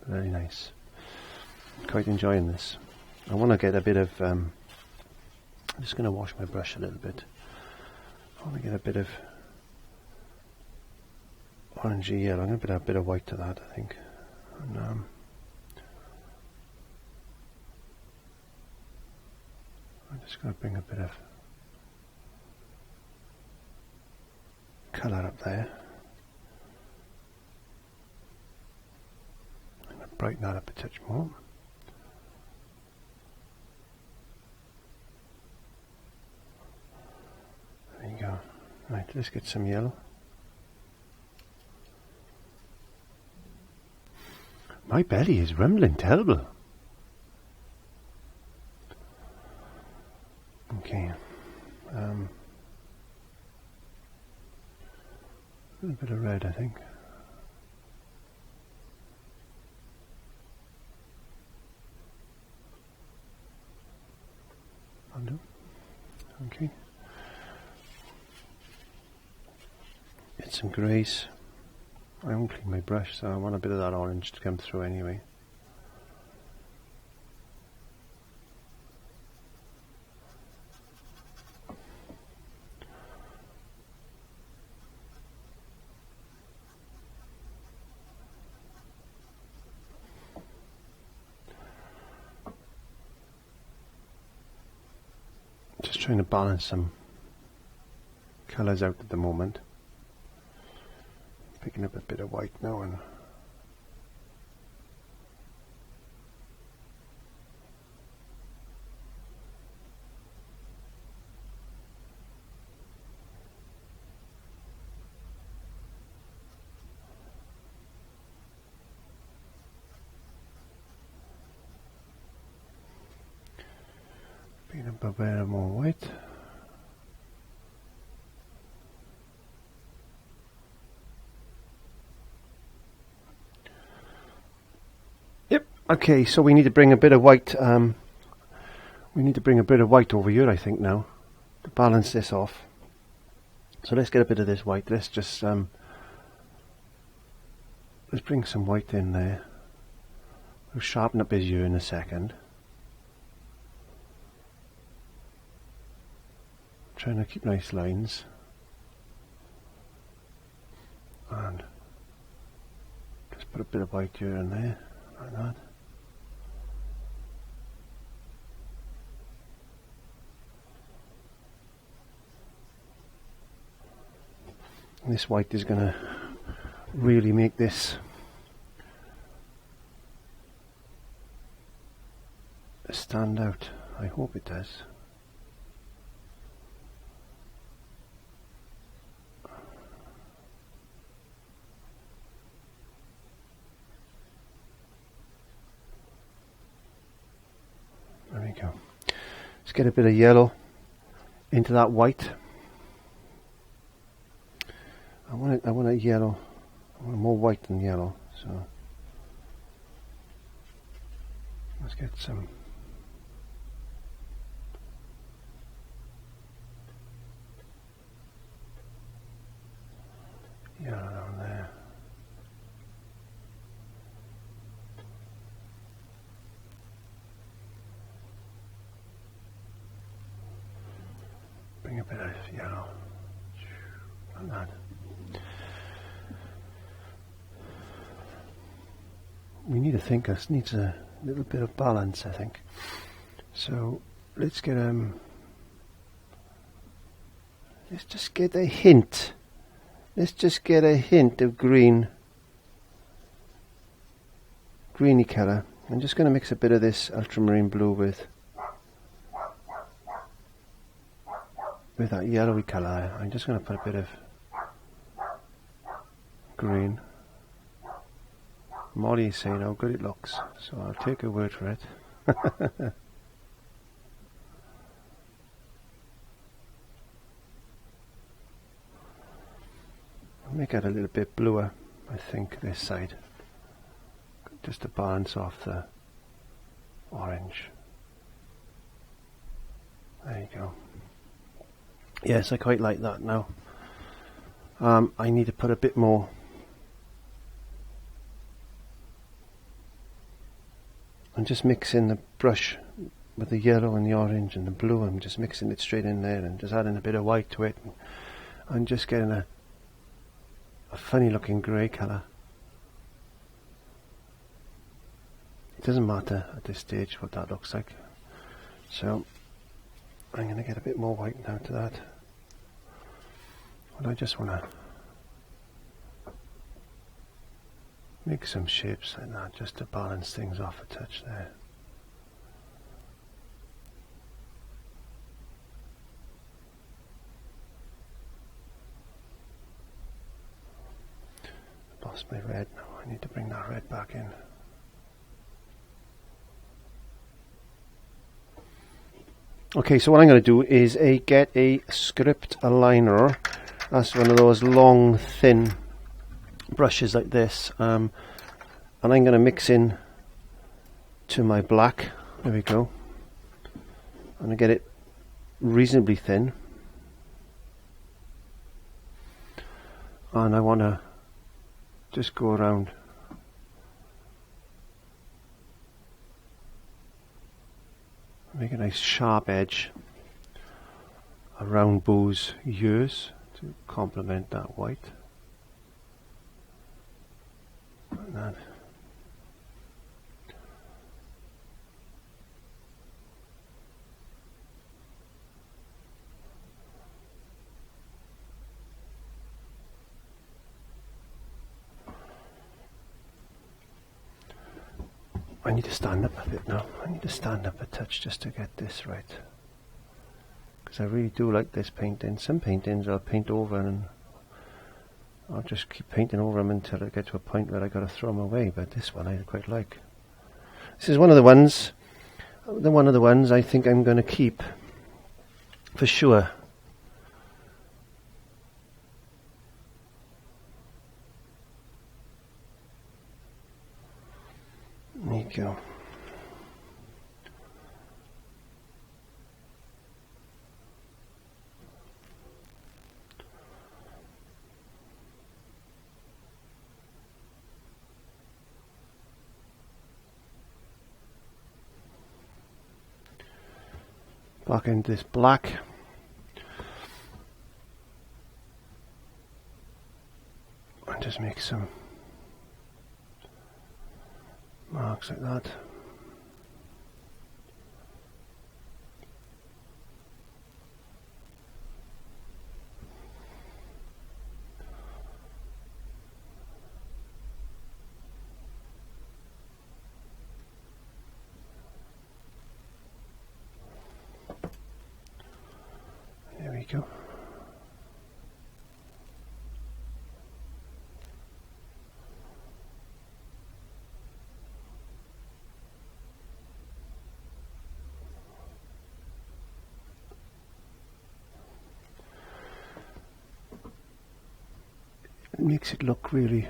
Very nice. Quite enjoying this. I want to get a bit of I'm just going to wash my brush a little bit. I want to get a bit of orangey yellow. I'm going to put a bit of white to that, I think. And, I'm just going to bring a bit of colour up there. I'm going to brighten that up a touch more. There you go. Right, let's get some yellow. My belly is rumbling terrible. Okay. A little bit of red, I think. Undo. Okay. Get some greys. I won't clean my brush, so I want a bit of that orange to come through anyway. Just trying to balance some colours out at the moment. Picking up a bit of white now and picking up a bit more white. Okay, so we need to bring a bit of white. We need to bring a bit of white over here, I think, now to balance this off. So let's get a bit of this white. Let's just let's bring some white in there. We'll sharpen up his ear in a second. Trying to keep nice lines. And Just put a bit of white here and there, like that. And this white is going to really make this stand out. I hope it does. There we go. Let's get a bit of yellow into that white. I want a yellow. I want more white than yellow. So let's get some yellow down there. Bring a bit of yellow like that. We need to think this needs a little bit of balance, I think. So let's get let's just get a hint. Let's just get a hint of greeny colour. I'm just going to mix a bit of this ultramarine blue with that yellowy colour. I'm just going to put a bit of green. Molly is saying how good it looks, so I'll take her word for it. Make it a little bit bluer, I think, this side, just to balance off the orange. There you go. Yes, I quite like that now. I need to put a bit more. I'm just mixing the brush with the yellow and the orange and the blue. I'm just mixing it straight in there and just adding a bit of white to it. And I'm just getting a funny looking grey colour. It doesn't matter at this stage what that looks like. So I'm going to get a bit more white now to that. But I just want to make some shapes like that just to balance things off a touch there. Lost my red now. I need to bring that red back in. Okay, so what I'm going to do is get a script aligner. That's one of those long, thin brushes like this, and I'm going to mix in to my black. There we go. I'm going to get it reasonably thin, and I want to just go around make a nice sharp edge around Boo's ears to complement that white. Like that. I need to stand up a bit now. I need to stand up a touch just to get this right. Because I really do like this painting. Some paintings I'll paint over and I'll just keep painting over them until I get to a point where I got to throw them away. But this one I quite like. This is one of the ones I think I'm going to keep for sure. There you go. Back into this black. And just make some marks like that. There we go. It makes it look really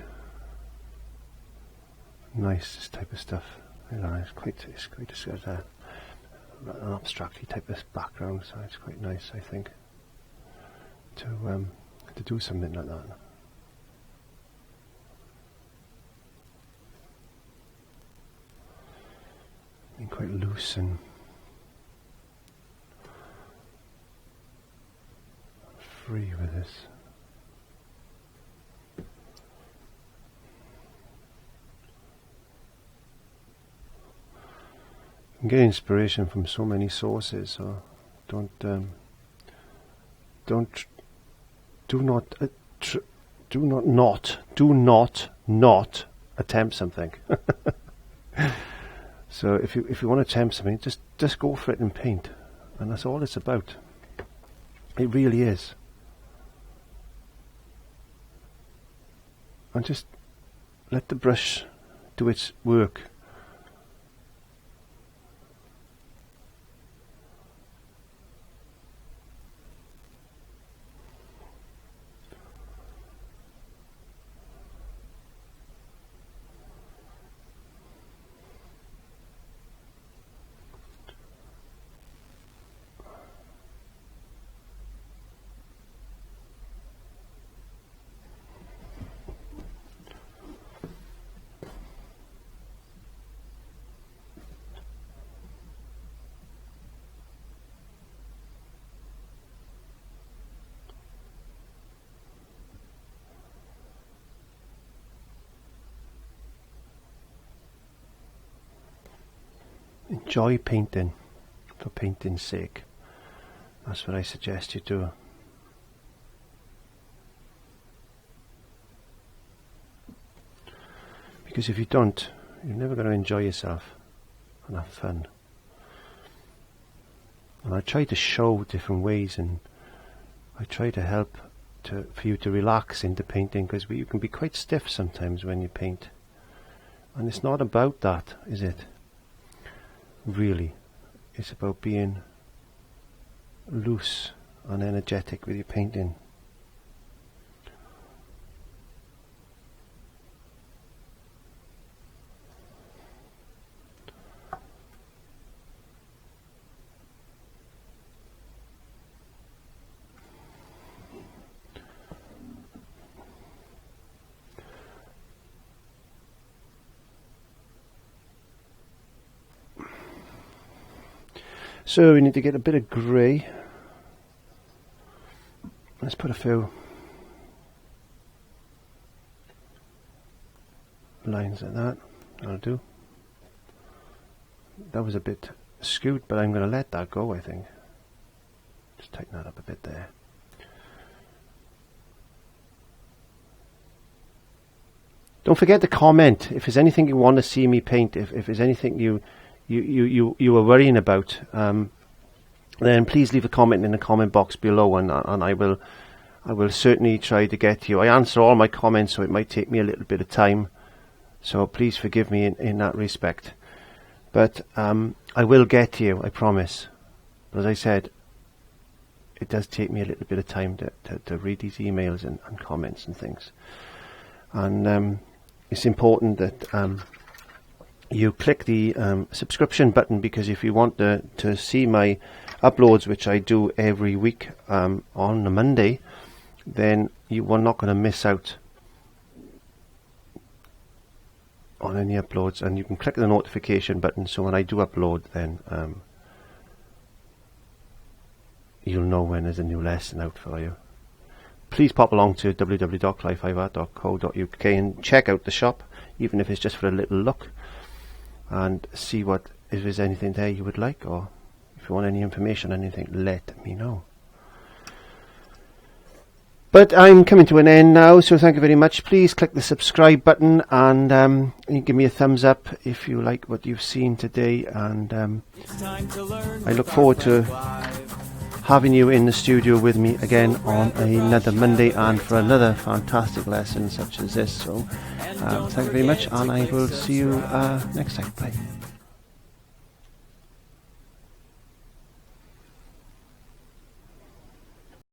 nice, this type of stuff. You know, it's quite an abstract type of background, so it's quite nice, I think, to do something like that. Being quite loose and free with this. You can get inspiration from so many sources, so do not attempt something. So if you want to attempt something, just go for it and paint, and that's all it's about. It really is. And just let the brush do its work. Enjoy painting for painting's sake. That's what I suggest you do. Because if you don't, you're never going to enjoy yourself and have fun. And I try to show different ways, and I try to help for you to relax into painting, because you can be quite stiff sometimes when you paint. And it's not about that, is it? Really, it's about being loose and energetic with your painting. So we need to get a bit of grey. Let's put a few lines like that. That'll do. That was a bit skewed, but I'm going to let that go, I think. Just tighten that up a bit there. Don't forget to comment if there's anything you want to see me paint. If there's anything you were worrying about, then please leave a comment in the comment box below, and I will certainly try to get to you. I answer all my comments, so it might take me a little bit of time, so please forgive me in that respect, but I will get to you, I promise. But as I said, it does take me a little bit of time to read these emails and comments and things, and it's important that you click the subscription button, because if you want to see my uploads, which I do every week on a Monday, then you are not going to miss out on any uploads, and you can click the notification button, so when I do upload, then you'll know when there's a new lesson out for you. Please pop along to www.clive5art.co.uk and check out the shop, even if it's just for a little look. and see what, if there's anything there you would like, or if you want any information on anything, let me know. But I'm coming to an end now, so thank you very much. Please click the subscribe button, and you give me a thumbs up if you like what you've seen today, and I look forward to having you in the studio with me again on another Monday and for another fantastic lesson such as this. So thank you very much, and I will see you next time. Bye.